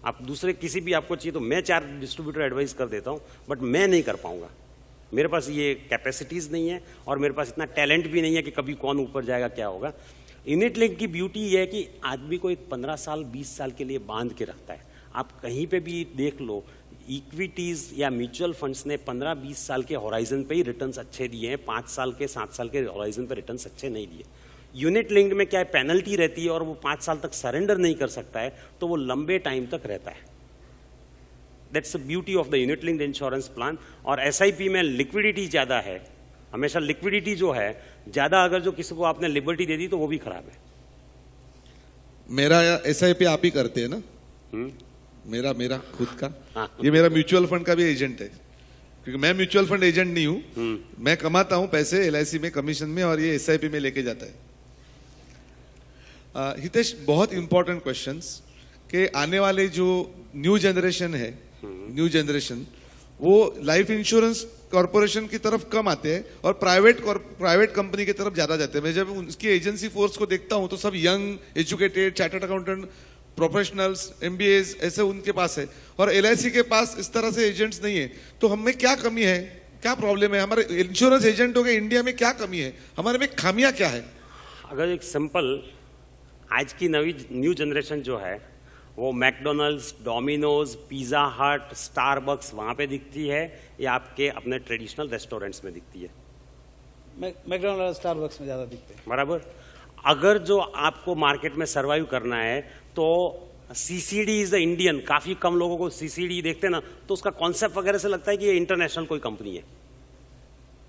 आप दूसरे किसी भी आपको चाहिए तो मैं 4 डिस्ट्रीब्यूटर एडवाइस कर देता हूं, बट मैं नहीं कर पाऊंगा, मेरे पास ये कैपेसिटीज नहीं है और मेरे पास इतना टैलेंट भी नहीं है कि कभी कौन ऊपर जाएगा क्या होगा। यूनिट लिंक की ब्यूटी ये है कि आदमी को एक 15 साल 20 साल के लिए बांध के रखता है। आप कहीं पे भी देख लो, इक्विटीज या म्यूचुअल फंड्स ने 15-20 साल के होराइजन पे ही रिटर्न्स अच्छे दिए हैं, 5 साल के 7 साल के होराइजन पे रिटर्न्स अच्छे नहीं दिए। यूनिट लिंक्ड में क्या है, पेनल्टी रहती है और वो 5 साल तक सरेंडर नहीं कर सकता है, तो वो लंबे टाइम तक रहता है। That's the beauty of the unit linked insurance plan. और SIP में लिक्विडिटी ज्यादा है, हमेशा लिक्विडिटी जो है ज्यादा, अगर जो किसी को आपने लिबर्टी दे दी तो वो भी खराब है। मेरा SIP आप ही करते हैं ना? मेरा मेरा खुद का हाँ। ये मेरा म्यूचुअल फंड का भी एजेंट है, क्योंकि मैं म्यूचुअल फंड एजेंट नहीं हूं, मैं कमाता हूं पैसे LIC में कमीशन में और ये SIP में लेके जाता है। हितेश, बहुत इंपॉर्टेंट क्वेश्चंस कि आने वाले जो न्यू जनरेशन है, न्यू जनरेशन वो लाइफ इंश्योरेंस कॉर्पोरेशन की तरफ कम आते हैं और प्राइवेट कंपनी की तरफ ज्यादा जाते हैं। मैं जब उसकी एजेंसी फोर्स को देखता हूं तो सब young, educated, chartered accountant, professionals, MBAs ऐसे उनके पास है, और LIC के पास इस तरह से एजेंट्स नहीं है। तो हमें क्या कमी है, क्या प्रॉब्लम है? हमारे इंश्योरेंस एजेंटों के इंडिया में क्या कमी है, हमारे में खामियां क्या है? अगर एक सिंपल, आज की न्यू जनरेशन जो है वो मैकडोनल्ड्स, डोमिनोज, पिज़्ज़ा हट, स्टारबक्स वहाँ पे दिखती है या आपके अपने ट्रेडिशनल रेस्टोरेंट्स में दिखती है? मैकडॉनल्ड्स, स्टारबक्स में ज्यादा दिखते हैं। बराबर। अगर जो आपको मार्केट में सर्वाइव करना है तो CCD इज द इंडियन, काफी कम लोगों को CCD देखते हैं ना तो उसका कॉन्सेप्ट वगैरह से लगता है कि ये इंटरनेशनल कोई कंपनी है,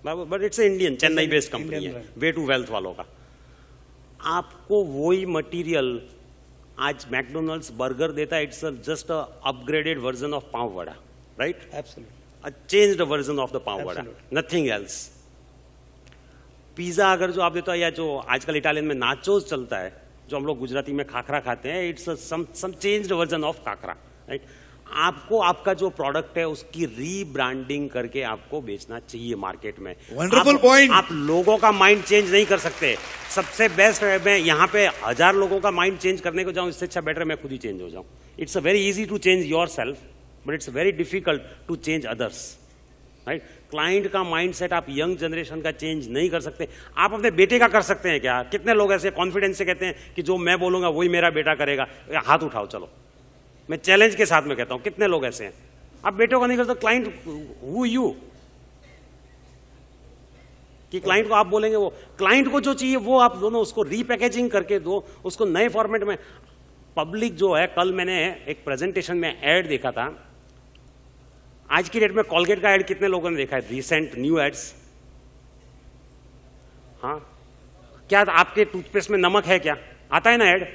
but it's Indian, Chennai based company है, वे टू वेल्थ वालों का। आपको वही मटेरियल आज मैकडोनल्ड्स बर्गर देता है, it's just a upgraded version of pav vada, right? Absolutely. A changed version of the pav vada, nothing else. Pizza अगर जो आप देते हो, या जो आजकल इटालियन में नाचोस चलता है, जो हम लोग गुजराती में खाखरा खाते हैं, it's some changed version of khakhra, right? आपको आपका जो प्रोडक्ट है उसकी रीब्रांडिंग करके आपको बेचना चाहिए मार्केट में। Wonderful point. आप लोगों का माइंड चेंज नहीं कर सकते। सबसे बेस्ट है, मैं यहाँ पे 1000 लोगों का माइंड चेंज करने को जाऊं, इससे अच्छा बेटर मैं खुद ही चेंज हो जाऊं। It's a very easy to change yourself, but it's very difficult to change others, right? Client का माइंडसेट आप यंग जनरेशन का चेंज नहीं कर सकते। आप अपने बेटे का कर सकते हैं क्या? कितने लोग ऐसे कॉन्फिडेंस से कहते हैं कि जो मैं बोलूंगा वही मेरा बेटा करेगा? हाथ उठाओ, चलो, मैं चैलेंज के साथ में कहता हूं, कितने लोग ऐसे हैं? आप बेटों का नहीं करते, क्लाइंट हु यू कि क्लाइंट को आप बोलेंगे, वो क्लाइंट को जो चाहिए वो आप दोनों उसको रीपैकेजिंग करके दो, उसको नए फॉर्मेट में। पब्लिक जो है, कल मैंने एक प्रेजेंटेशन में एड देखा था, आज की डेट में कॉलगेट का एड कितने लोगों ने देखा है? Recent new ads. हाँ, क्या आपके टूथपेस्ट में नमक है क्या? आता है ना एड,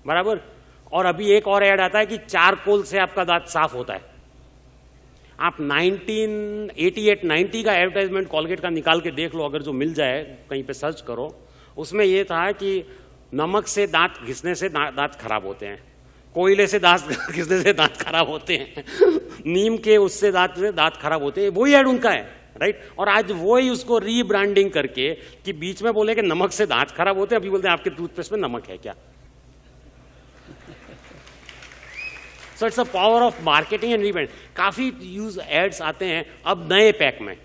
बराबर। और अभी एक और ऐड आता है कि चारकोल से आपका दांत साफ होता है। आप 1988-90 का एडवर्टाइजमेंट कॉलगेट का निकाल के देख लो, अगर जो मिल जाए कहीं पे सर्च करो, उसमें यह था कि नमक से दांत घिसने से दांत खराब होते हैं, कोयले से दांत घिसने से दांत खराब होते हैं, नीम के उससे दांत खराब होते हैं। वही ऐड उनका है, राइट? और आज वही उसको रीब्रांडिंग करके कि बीच में बोले कि नमक से दांत खराब होते हैं, अभी बोलते हैं आपके टूथपेस्ट में नमक है क्या? So it's a power of marketing and rebrand. काफी यूज एड्स आते हैं अब नए पैक में।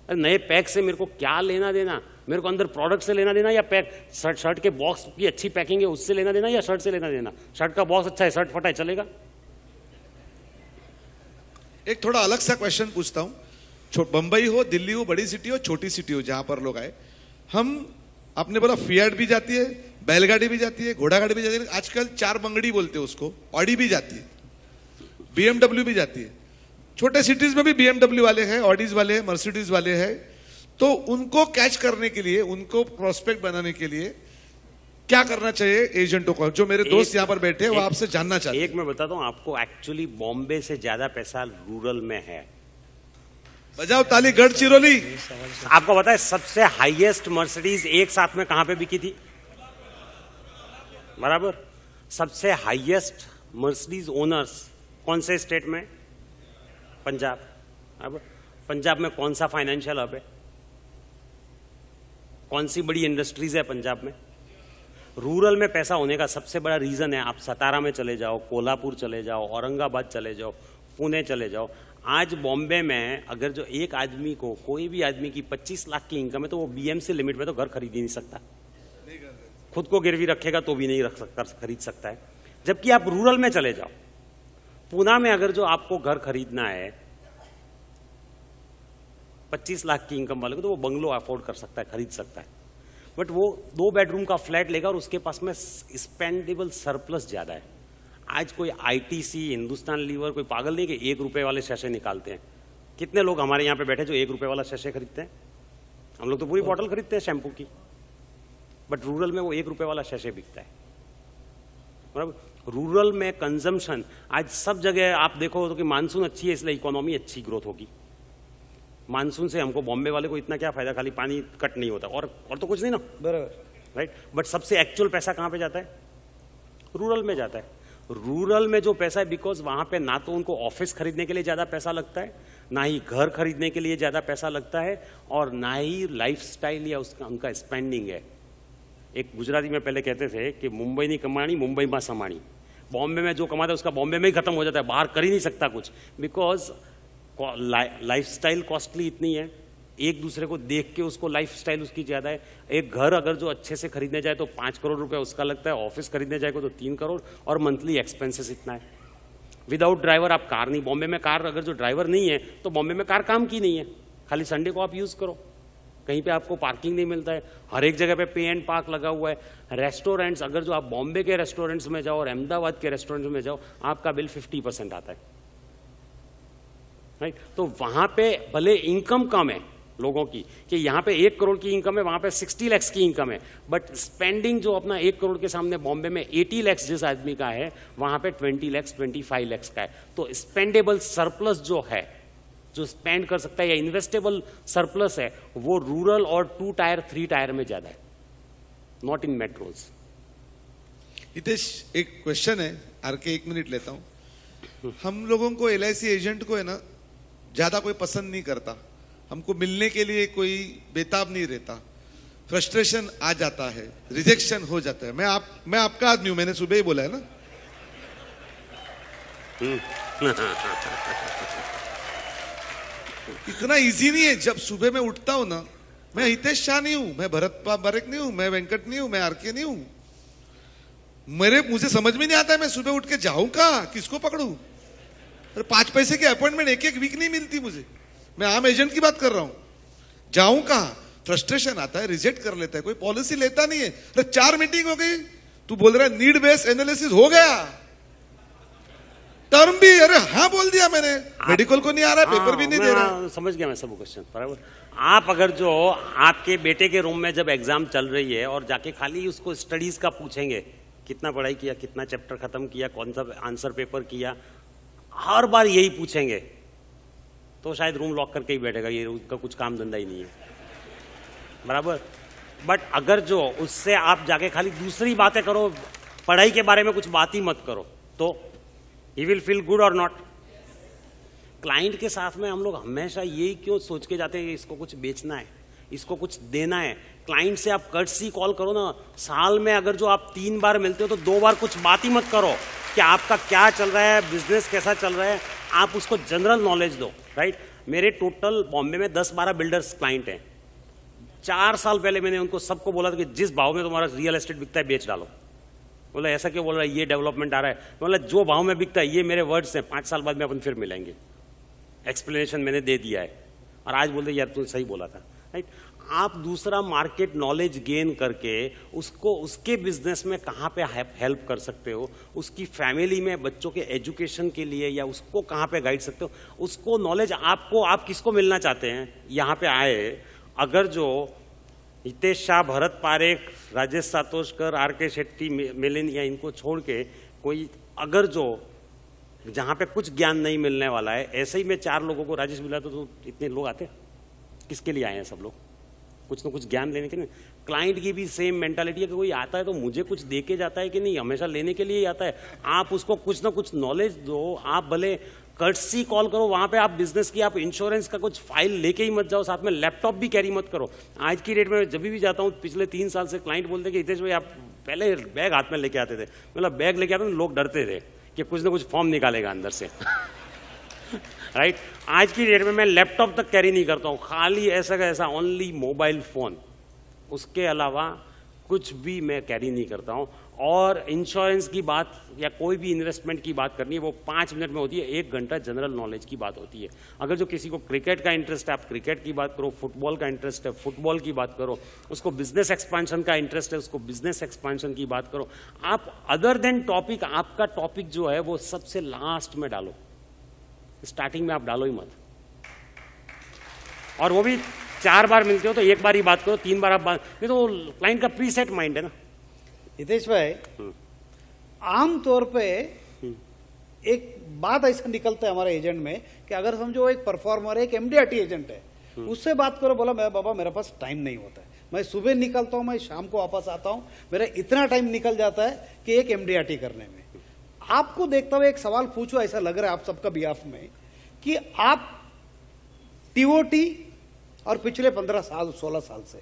नए पैक से मेरे को क्या लेना देना? मेरे को अंदर प्रोडक्ट से लेना देना या पैक? शर्ट के बॉक्स की अच्छी पैकिंग है उससे लेना देना या शर्ट से लेना देना? शर्ट का बॉक्स अच्छा है, शर्ट फटा है, चलेगा? एक थोड़ा अलग सा क्वेश्चन पूछता हूं। बंबई हो, दिल्ली हो, बड़ी सिटी हो, छोटी सिटी हो, जहां पर लोग आए, हम, आपने बोला फिएट भी जाती है, बैलगाड़ी भी जाती है, घोड़ा गाड़ी भी जाती है, आजकल 4 बंगड़ी बोलते हैं उसको, ऑडी भी जाती है, BMW भी जाती है। छोटे सिटीज में भी BMW वाले हैं, ऑडीज वाले हैं, मर्सिडीज वाले हैं। तो उनको कैच करने के लिए, उनको प्रोस्पेक्ट बनाने के लिए क्या करना चाहिए एजेंटों को? जो मेरे दोस्त यहाँ पर बैठे हैं वो आपसे जानना चाहते हैं। एक मैं बताता हूँ आपको, एक्चुअली बॉम्बे से ज्यादा पैसा रूरल में है। बजाओ ताली गढ़चिरौली। आपको पता है सबसे हाईएस्ट मर्सिडीज एक साथ में कहां पे बिकी थी? बराबर। सबसे हाईएस्ट मर्सिडीज ओनर्स कौन से स्टेट में? पंजाब। अब पंजाब में कौन सा फाइनेंशियल हब है? कौन सी बड़ी इंडस्ट्रीज है पंजाब में? रूरल में पैसा होने का सबसे बड़ा रीजन है, आप सतारा में चले जाओ, कोल्हापुर चले जाओ, औरंगाबाद चले जाओ, पुणे चले जाओ। आज बॉम्बे में अगर जो एक आदमी को, कोई भी आदमी की 25 लाख की इनकम है तो वो BMC लिमिट में तो घर खरीद ही नहीं सकता, खुद को गिरवी रखेगा तो भी नहीं रख सकता, खरीद सकता है। जबकि आप रूरल में चले जाओ, पूना में अगर जो आपको घर खरीदना है 25 लाख की इनकम वाले को, तो वो बंगलो अफोर्ड कर सकता है, खरीद सकता है। बट वो 2 बेडरूम का फ्लैट लेगा और उसके पास में स्पेंडेबल सरप्लस ज्यादा है। आज कोई ITC, हिंदुस्तान लीवर, कोई पागल नहीं कि 1 रुपए वाले शैशे निकालते हैं। कितने लोग हमारे यहाँ पे बैठे जो 1 रुपए वाला शैशे खरीदते हैं? हम लोग तो पूरी बॉटल खरीदते हैं शैम्पू की, बट रूरल में वो 1 रुपए वाला शैशे बिकता है, बराबर। रूरल में कंजम्पशन आज सब जगह आप देखो तो कि मानसून अच्छी है इसलिए इकोनॉमी अच्छी ग्रोथ होगी। मानसून से हमको बॉम्बे वाले को इतना क्या फायदा, खाली पानी कट नहीं होता और तो कुछ नहीं ना, बराबर, राइट। बट सबसे एक्चुअल पैसा कहां पे जाता है? रूरल में जाता है। रूरल में जो पैसा है, बिकॉज वहां पे ना तो उनको ऑफिस खरीदने के लिए ज्यादा पैसा लगता है, ना ही घर खरीदने के लिए ज्यादा पैसा लगता है, और ना ही लाइफस्टाइल या उसका उनका स्पेंडिंग है। एक गुजराती में पहले कहते थे कि मुंबई नहीं कमानी, मुंबई में समानी। बॉम्बे में जो कमाता है उसका बॉम्बे में ही खत्म हो जाता है, बाहर कर ही नहीं सकता कुछ, बिकॉज लाइफस्टाइल कॉस्टली इतनी है, एक दूसरे को देख के उसको लाइफस्टाइल उसकी ज्यादा है। एक घर अगर जो अच्छे से खरीदने जाए तो 5 करोड़ रुपए उसका लगता है, ऑफिस खरीदने जाएगा तो 3 करोड़, और मंथली एक्सपेंसेस इतना है। विदाउट ड्राइवर आप कार नहीं, बॉम्बे में कार अगर जो ड्राइवर नहीं है तो बॉम्बे में कार काम की नहीं है, खाली संडे को आप यूज करो, कहीं पे आपको पार्किंग नहीं मिलता है, हर एक जगह पे पे एंड पार्क लगा हुआ है। रेस्टोरेंट्स अगर जो आप बॉम्बे के रेस्टोरेंट्स में जाओ और अहमदाबाद के रेस्टोरेंट्स में जाओ, आपका बिल 50% आता है, राइट। तो वहां पे भले इनकम कम है लोगों की, कि यहां पे 1 करोड़ की इनकम है, वहां पे 60 लाख की इनकम है, बट स्पेंडिंग जो अपना 1 करोड़ के सामने बॉम्बे में 80 लाख जिस आदमी का है, वहां पे 20 लाख 25 लाख का है। तो स्पेंडेबल सरप्लस जो है, जो स्पेंड कर सकता है, या इन्वेस्टेबल सरप्लस है, वो रूरल और 2 टायर 3 टायर में ज्यादा है, नॉट इन मेट्रोज। हितेश, एक क्वेश्चन है, आरके 1 मिनट लेता हूं। हम लोगों को LIC एजेंट को है ना ज्यादा कोई पसंद नहीं करता, हमको मिलने के लिए कोई बेताब नहीं रहता, फ्रस्ट्रेशन आ जाता है, रिजेक्शन हो जाता है। मैं आपका आदमी हूं, मैंने सुबह ही बोला है ना। इतना इजी नहीं है। जब सुबह मैं उठता हूं ना, मैं हितेश शाह नहीं हूं, मैं भरत बारेक नहीं हूं, मैं वेंकट नहीं हूं, मैं आरके नहीं हूं। मुझे समझ में नहीं आता है मैं सुबह उठ के जाऊं कहां, किसको पकड़ूं। अरे 5 पैसे की अपॉइंटमेंट एक वीक नहीं मिलती मुझे, मैं आम एजेंट की बात कर रहा हूं। जाऊं कहां, फ्रस्ट्रेशन आता है, रिजेक्ट कर लेता है, कोई पॉलिसी लेता नहीं है। अरे 4 मीटिंग हो गई, तू बोल रहा है नीड बेस्ड एनालिसिस हो गया, टर्म भी अरे हाँ बोल दिया मैंने, मेडिकल को नहीं आ रहा है, पेपर भी नहीं दे रहा। समझ गया मैं सब क्वेश्चन, बराबर। आप अगर जो आपके बेटे के रूम में जब एग्जाम चल रही है और जाके खाली उसको स्टडीज का पूछेंगे, कितना पढ़ाई किया, कितना चैप्टर खत्म किया, कौन सा आंसर पेपर किया, हर बार यही पूछेंगे, तो शायद रूम लॉक करके ही बैठेगा, ये उसका कुछ काम धंधा ही नहीं है, बराबर। बट अगर जो उससे आप जाके खाली दूसरी बातें करो, पढ़ाई के बारे में कुछ बात ही मत करो, तो ही विल फील गुड और नॉट। क्लाइंट के साथ में हम लोग हमेशा यही क्यों सोच के जाते हैं, इसको कुछ बेचना है, इसको कुछ देना है। क्लाइंट से आप कर्टसी कॉल करो ना, साल में अगर जो आप 3 बार मिलते हो तो 2 बार कुछ बात ही मत करो कि आपका क्या चल रहा है, बिजनेस कैसा चल रहा है, आप उसको जनरल नॉलेज दो, राइट। मेरे टोटल बॉम्बे में 10-12 बिल्डर्स क्लाइंट हैं। 4 साल पहले मैंने उनको सबको बोला था कि जिस भाव में तुम्हारा रियल एस्टेट बिकता है बेच डालो। बोला ऐसा क्यों बोल रहा है, ये डेवलपमेंट आ रहा है। बोला जो भाव में बिकता है, ये मेरे वर्ड्स हैं, 5 साल बाद में अपन फिर मिलेंगे। एक्सप्लेनेशन मैंने दे दिया है, और आज बोलते यार तू सही बोला था, राइट। आप दूसरा मार्केट नॉलेज गेन करके उसको उसके बिजनेस में कहाँ पे हेल्प कर सकते हो, उसकी फैमिली में बच्चों के एजुकेशन के लिए या उसको कहाँ पे गाइड सकते हो, उसको नॉलेज आपको, आप किसको मिलना चाहते हैं यहाँ पे आए। अगर जो हितेश शाह, भरत पारेख, राजेश सातोषकर, आरके शेट्टी, मिलिंद, या इनको छोड़ के कोई अगर जो जहाँ पे कुछ ज्ञान नहीं मिलने वाला है, ऐसे ही मैं 4 लोगों को राजेश मिला तो इतने लोग आते, किसके लिए आए हैं सब लोग, कुछ ना कुछ ज्ञान लेने के लिए। क्लाइंट की भी सेम मेंटालिटी है कि कोई आता है तो मुझे कुछ दे के जाता है कि नहीं, हमेशा लेने के लिए ही आता है। आप उसको कुछ ना कुछ नॉलेज दो। आप भले कर्टसी कॉल करो, वहां पे आप बिजनेस की, आप इंश्योरेंस का कुछ फाइल लेके ही मत जाओ, साथ में लैपटॉप भी कैरी मत करो। आज की डेट में जब भी जाता हूँ, पिछले 3 साल से क्लाइंट बोलते कि हितेश भाई आप पहले बैग हाथ में लेके आते थे, मतलब बैग लेके आते थे, लोग डरते थे कि कुछ ना कुछ फॉर्म निकालेगा अंदर से राइट। आज की डेट में मैं लैपटॉप तक कैरी नहीं करता हूँ, खाली ऐसा का ऐसा ओनली मोबाइल फोन, उसके अलावा कुछ भी मैं कैरी नहीं करता हूँ। और इंश्योरेंस की बात या कोई भी इन्वेस्टमेंट की बात करनी है वो 5 मिनट में होती है, 1 घंटा जनरल नॉलेज की बात होती है। अगर जो किसी को क्रिकेट का इंटरेस्ट है आप क्रिकेट की बात करो, फुटबॉल का इंटरेस्ट है फुटबॉल की बात करो, उसको बिजनेस एक्सपांशन का इंटरेस्ट है उसको बिजनेस एक्सपांशन की बात करो। आप अदर देन टॉपिक, आपका टॉपिक जो है वो सबसे लास्ट में डालो, स्टार्टिंग में आप डालो ही मत। और वो भी 4 बार मिलते हो तो 1 बार ही बात करो, 3 बार आप बात नहीं, तो क्लाइंट का प्रीसेट माइंड है ना। हितेश भाई, आम तौर पे एक बात ऐसा निकलता है हमारे एजेंट में कि अगर समझो एक परफॉर्मर एक एमडीआरटी एजेंट है, उससे बात करो, बोला मैं बाबा मेरे पास टाइम नहीं होता है, मैं सुबह निकलता हूं, मैं शाम को वापस आता हूं, मेरा इतना टाइम निकल जाता है कि एक एमडीआरटी करने में। आपको देखता हुआ एक सवाल पूछो, ऐसा लग रहा है आप सबका बिहाफ में कि आप टीओटी और पिछले 15 साल 16 साल से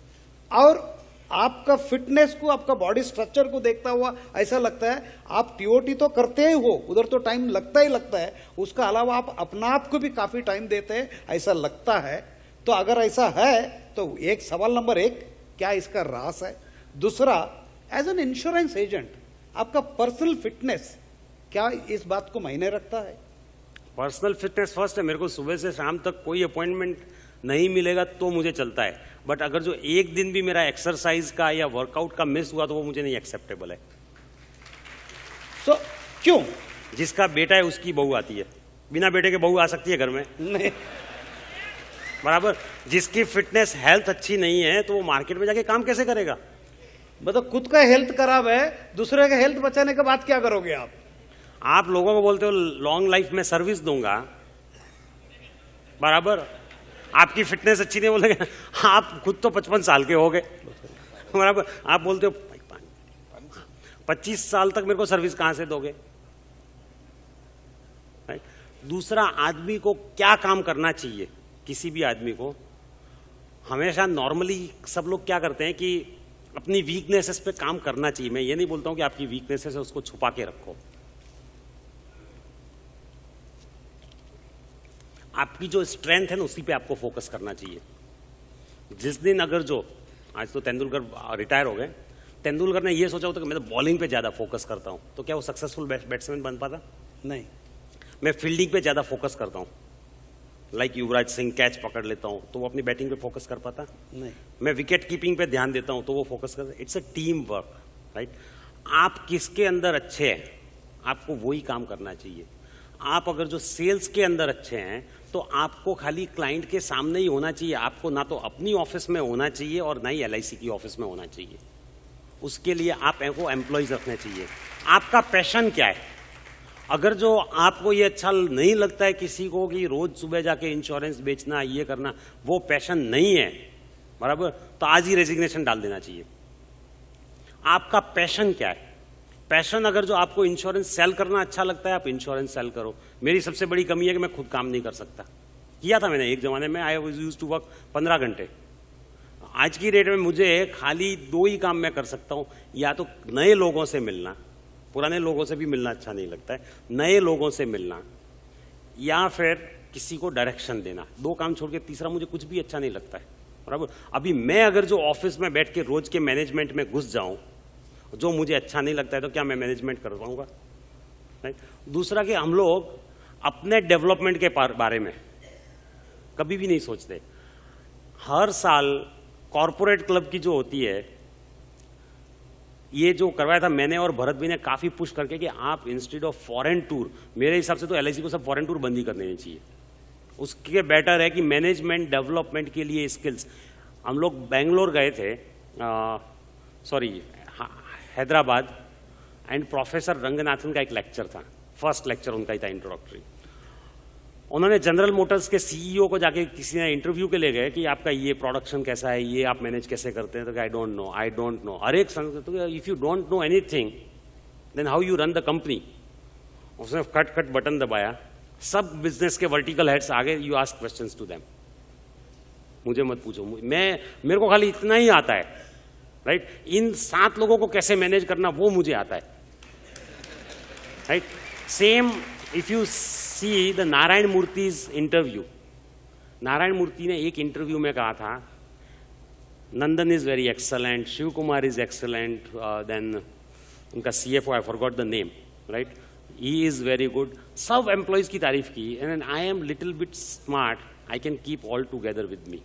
और आपका फिटनेस को, आपका बॉडी स्ट्रक्चर को देखता हुआ ऐसा लगता है आप टीओटी तो करते ही हो, उधर तो टाइम लगता ही लगता है, उसका अलावा आप अपना आप को भी काफी टाइम देते हैं ऐसा लगता है। तो अगर ऐसा है तो एक सवाल नंबर 1, क्या इसका राज है? दूसरा, एज एन इंश्योरेंस एजेंट आपका पर्सनल फिटनेस क्या इस बात को मायने रखता है? पर्सनल फिटनेस फर्स्ट है। मेरे को सुबह से शाम तक कोई अपॉइंटमेंट नहीं मिलेगा तो मुझे चलता है, बट अगर जो एक दिन भी मेरा एक्सरसाइज का या वर्कआउट का मिस हुआ तो वो मुझे नहीं एक्सेप्टेबल है। सो क्यों? जिसका बेटा है उसकी बहू आती है, बिना बेटे के बहू आ सकती है घर में? नहीं, बराबर। जिसकी फिटनेस हेल्थ अच्छी नहीं है तो वो मार्केट में जाके काम कैसे करेगा? मतलब खुद का हेल्थ खराब है, दूसरे का हेल्थ बचाने के बाद क्या करोगे आप? आप लोगों को बोलते हो लॉन्ग लाइफ में सर्विस दूंगा, बराबर। आपकी फिटनेस अच्छी नहीं बोलेंगे, आप खुद तो 55 साल के हो गए, बराबर। आप बोलते हो 25 साल तक मेरे को सर्विस कहां से दोगे? दूसरा, आदमी को क्या काम करना चाहिए? किसी भी आदमी को हमेशा नॉर्मली सब लोग क्या करते हैं कि अपनी वीकनेसेस पे काम करना चाहिए। मैं ये नहीं बोलता हूं कि आपकी वीकनेसेस है उसको छुपा के रखो। आपकी जो स्ट्रेंथ है ना उसी पे आपको फोकस करना चाहिए। जिस दिन अगर जो आज तो तेंदुलकर रिटायर हो गए, तेंदुलकर ने ये सोचा होता कि मैं तो बॉलिंग पे ज्यादा फोकस करता हूं, तो क्या वो सक्सेसफुल बैट्समैन बन पाता? नहीं। मैं फील्डिंग पे ज्यादा फोकस करता हूं, लाइक युवराज सिंह कैच पकड़ लेता हूं, तो वो अपनी बैटिंग पे फोकस कर पाता? नहीं। मैं विकेट कीपिंग पे ध्यान देता हूं तो वो फोकस करता? It's a team work, right. आप किसके अंदर अच्छे हैं आपको वही काम करना चाहिए। आप अगर जो सेल्स के अंदर अच्छे हैं तो आपको खाली क्लाइंट के सामने ही होना चाहिए, आपको ना तो अपनी ऑफिस में होना चाहिए और ना ही एलआईसी की ऑफिस में होना चाहिए। उसके लिए आपको एम्प्लॉयज रखने चाहिए। आपका पैशन क्या है? अगर जो आपको ये अच्छा नहीं लगता है किसी को कि रोज सुबह जाके इंश्योरेंस बेचना, ये करना, वो पैशन नहीं है, बराबर, तो आज ही रेजिग्नेशन डाल देना चाहिए। आपका पैशन क्या है? पैशन अगर जो आपको इंश्योरेंस सेल करना अच्छा लगता है, आप इंश्योरेंस सेल करो। मेरी सबसे बड़ी कमी है कि मैं खुद काम नहीं कर सकता। किया था मैंने एक जमाने में, I was used to work 15 घंटे। आज की डेट में मुझे खाली 2 ही काम मैं कर सकता हूं, या तो नए लोगों से मिलना, पुराने लोगों से भी मिलना अच्छा नहीं लगता है, नए लोगों से मिलना, या फिर किसी को डायरेक्शन देना। 2 काम छोड़ के तीसरा मुझे कुछ भी अच्छा नहीं लगता है, बराबर। अभी मैं अगर जो ऑफिस में बैठ के रोज के मैनेजमेंट में घुस जाऊं, जो मुझे अच्छा नहीं लगता है, तो क्या मैं मैनेजमेंट कर पाऊंगा? राइट। दूसरा कि हम लोग अपने डेवलपमेंट के बारे में कभी भी नहीं सोचते। हर साल कॉर्पोरेट क्लब की जो होती है, ये जो करवाया था मैंने और भरत भी ने काफी पुश करके कि आप इंस्टेड ऑफ फॉरेन टूर, मेरे हिसाब से तो एलआईसी को सब फॉरेन टूर बंद ही कर देनी चाहिए। उसके बेटर है कि मैनेजमेंट डेवलपमेंट के लिए स्किल्स। हम लोग बेंगलोर गए थे, हैदराबाद, एंड प्रोफेसर रंगनाथन का एक लेक्चर था, फर्स्ट लेक्चर उनका ही था, इंट्रोडक्टरी। उन्होंने जनरल मोटर्स के सीईओ को जाके किसी ने इंटरव्यू के लिए गए कि आपका ये प्रोडक्शन कैसा है, ये आप मैनेज कैसे करते हैं, तो आई डोंट नो। हर एक तो if you don't know anything then how you run the company. उसने कट बटन दबाया, सब बिजनेस के वर्टिकल हेड्स आ गए, you ask questions to them. मुझे मत पूछो, मेरे को खाली इतना ही आता है, राइट। इन 7 लोगों को कैसे मैनेज करना वो मुझे आता है, right. Same if you see the Narayana Murthy's interview, Narayana Murthy ने एक इंटरव्यू में कहा था Nandan is very excellent, Shiv Kumar is excellent, then उनका CFO I forgot the name, right, he is very good. सब एम्प्लॉयज की तारीफ की, and I am little bit smart, I can keep all together with me.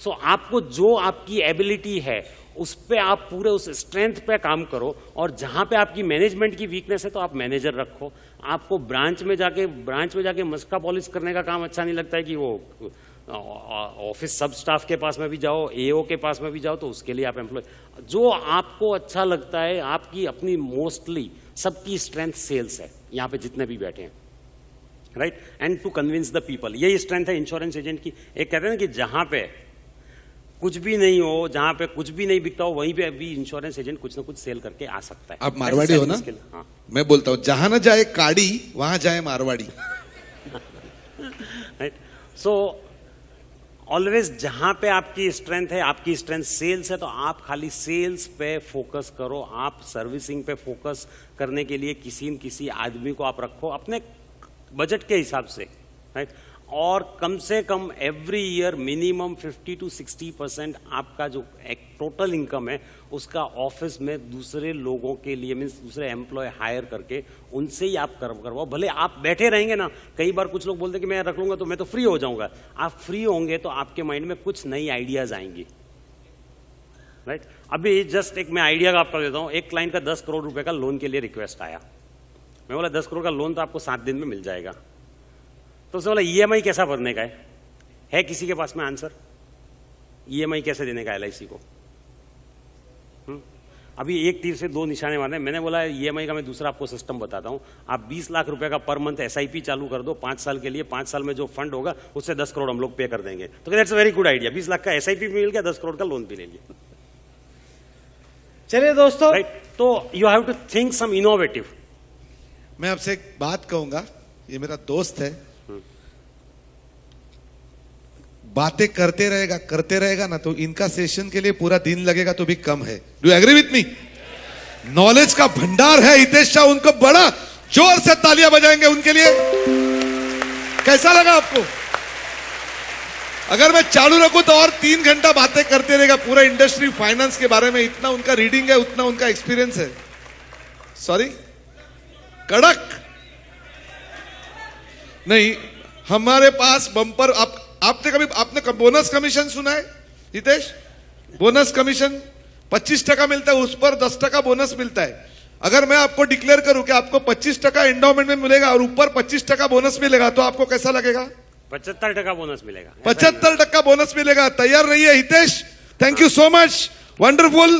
So आपको जो आपकी ability है उस पे आप पूरे उस स्ट्रेंथ पे काम करो, और जहां पे आपकी मैनेजमेंट की वीकनेस है तो आप मैनेजर रखो। आपको ब्रांच में जाके मस्का पॉलिश करने का काम अच्छा नहीं लगता है कि वो ऑफिस सब स्टाफ के पास में भी जाओ, एओ के पास में भी जाओ, तो उसके लिए आप एम्प्लॉय जो आपको अच्छा लगता है। आपकी अपनी मोस्टली सबकी स्ट्रेंथ सेल्स है, यहाँ पे जितने भी बैठे हैं, right, and to convince the people. यही स्ट्रेंथ है इंश्योरेंस एजेंट की। एक कहते हैं ना कि जहां पे कुछ भी नहीं हो, जहां पे कुछ भी नहीं बिकता हो, वहीं पे अभी इंश्योरेंस एजेंट कुछ ना कुछ सेल करके आ सकता है। आप मारवाड़ी हो ना? हाँ, मैं बोलता हूं जहां ना जाए काड़ी वहां जाए मारवाड़ी। राइट। सो ऑलवेज जहां पे आपकी स्ट्रेंथ है, आपकी स्ट्रेंथ सेल्स है, तो आप खाली सेल्स पे फोकस करो। आप सर्विसिंग पे फोकस करने के लिए किसी न किसी आदमी को आप रखो अपने बजट के हिसाब से, राइट। और कम से come every year minimum 50 to 60% आपका जो एक टोटल इनकम है उसका ऑफिस में दूसरे लोगों के लिए, मीन्स दूसरे एम्प्लॉय हायर करके उनसे ही आप करवाओ। भले आप बैठे रहेंगे ना, कई बार कुछ लोग बोलते हैं कि मैं रख लूंगा तो मैं तो फ्री हो जाऊंगा। आप फ्री होंगे तो आपके माइंड में कुछ नई आइडियाज आएंगी, राइट। अभी जस्ट एक मैं आइडिया का आपको देता हूं। एक क्लाइंट का 10 करोड़ रुपए का लोन के लिए रिक्वेस्ट आया। मैं बोला 10 करोड़ का लोन तो आपको 7 दिन में मिल जाएगा। तो उसने बोला ईएमआई कैसा भरने का है किसी के पास में आंसर? ईएमआई कैसे देने का एलआईसी को? अभी एक तीर से दो निशाने मारने। मैंने बोला ईएमआई का मैं दूसरा आपको सिस्टम बताता हूं। आप 20 लाख रुपए का पर मंथ एसआईपी चालू कर दो 5 साल के लिए। 5 साल में जो फंड होगा उससे 10 करोड़ हम लोग पे कर देंगे। तो that's a very good idea. 20 lakh का एसआईपी भी मिल गया, 10 करोड़ का लोन भी ले लिया। चलिए दोस्तों, राइट। तो you have to think some innovative. मैं आपसे एक बात कहूंगा, ये मेरा दोस्त है, बातें करते रहेगा ना तो इनका सेशन के लिए पूरा दिन लगेगा तो भी कम है। Do you agree with me? Knowledge का भंडार है हितेश शाह, उनको बड़ा जोर से तालियां बजाएंगे उनके लिए। कैसा लगा आपको? अगर मैं चालू रखूं तो और 3 घंटा बातें करते रहेगा पूरा इंडस्ट्री फाइनेंस के बारे में। इतना उनका रीडिंग है, उतना उनका एक्सपीरियंस है। सॉरी, कड़क नहीं। हमारे पास बम्पर आपने बोनस कमीशन सुना है हितेश? बोनस कमीशन 25% मिलता है, उस पर 10% बोनस मिलता है। अगर मैं आपको डिक्लेयर करूं कि आपको 25% एंडोमेंट में मिलेगा और ऊपर 25% बोनस मिलेगा तो आपको कैसा लगेगा? 75% बोनस मिलेगा। 75% बोनस मिलेगा। तैयार रहिए Hitesh. Thank you so much, wonderful.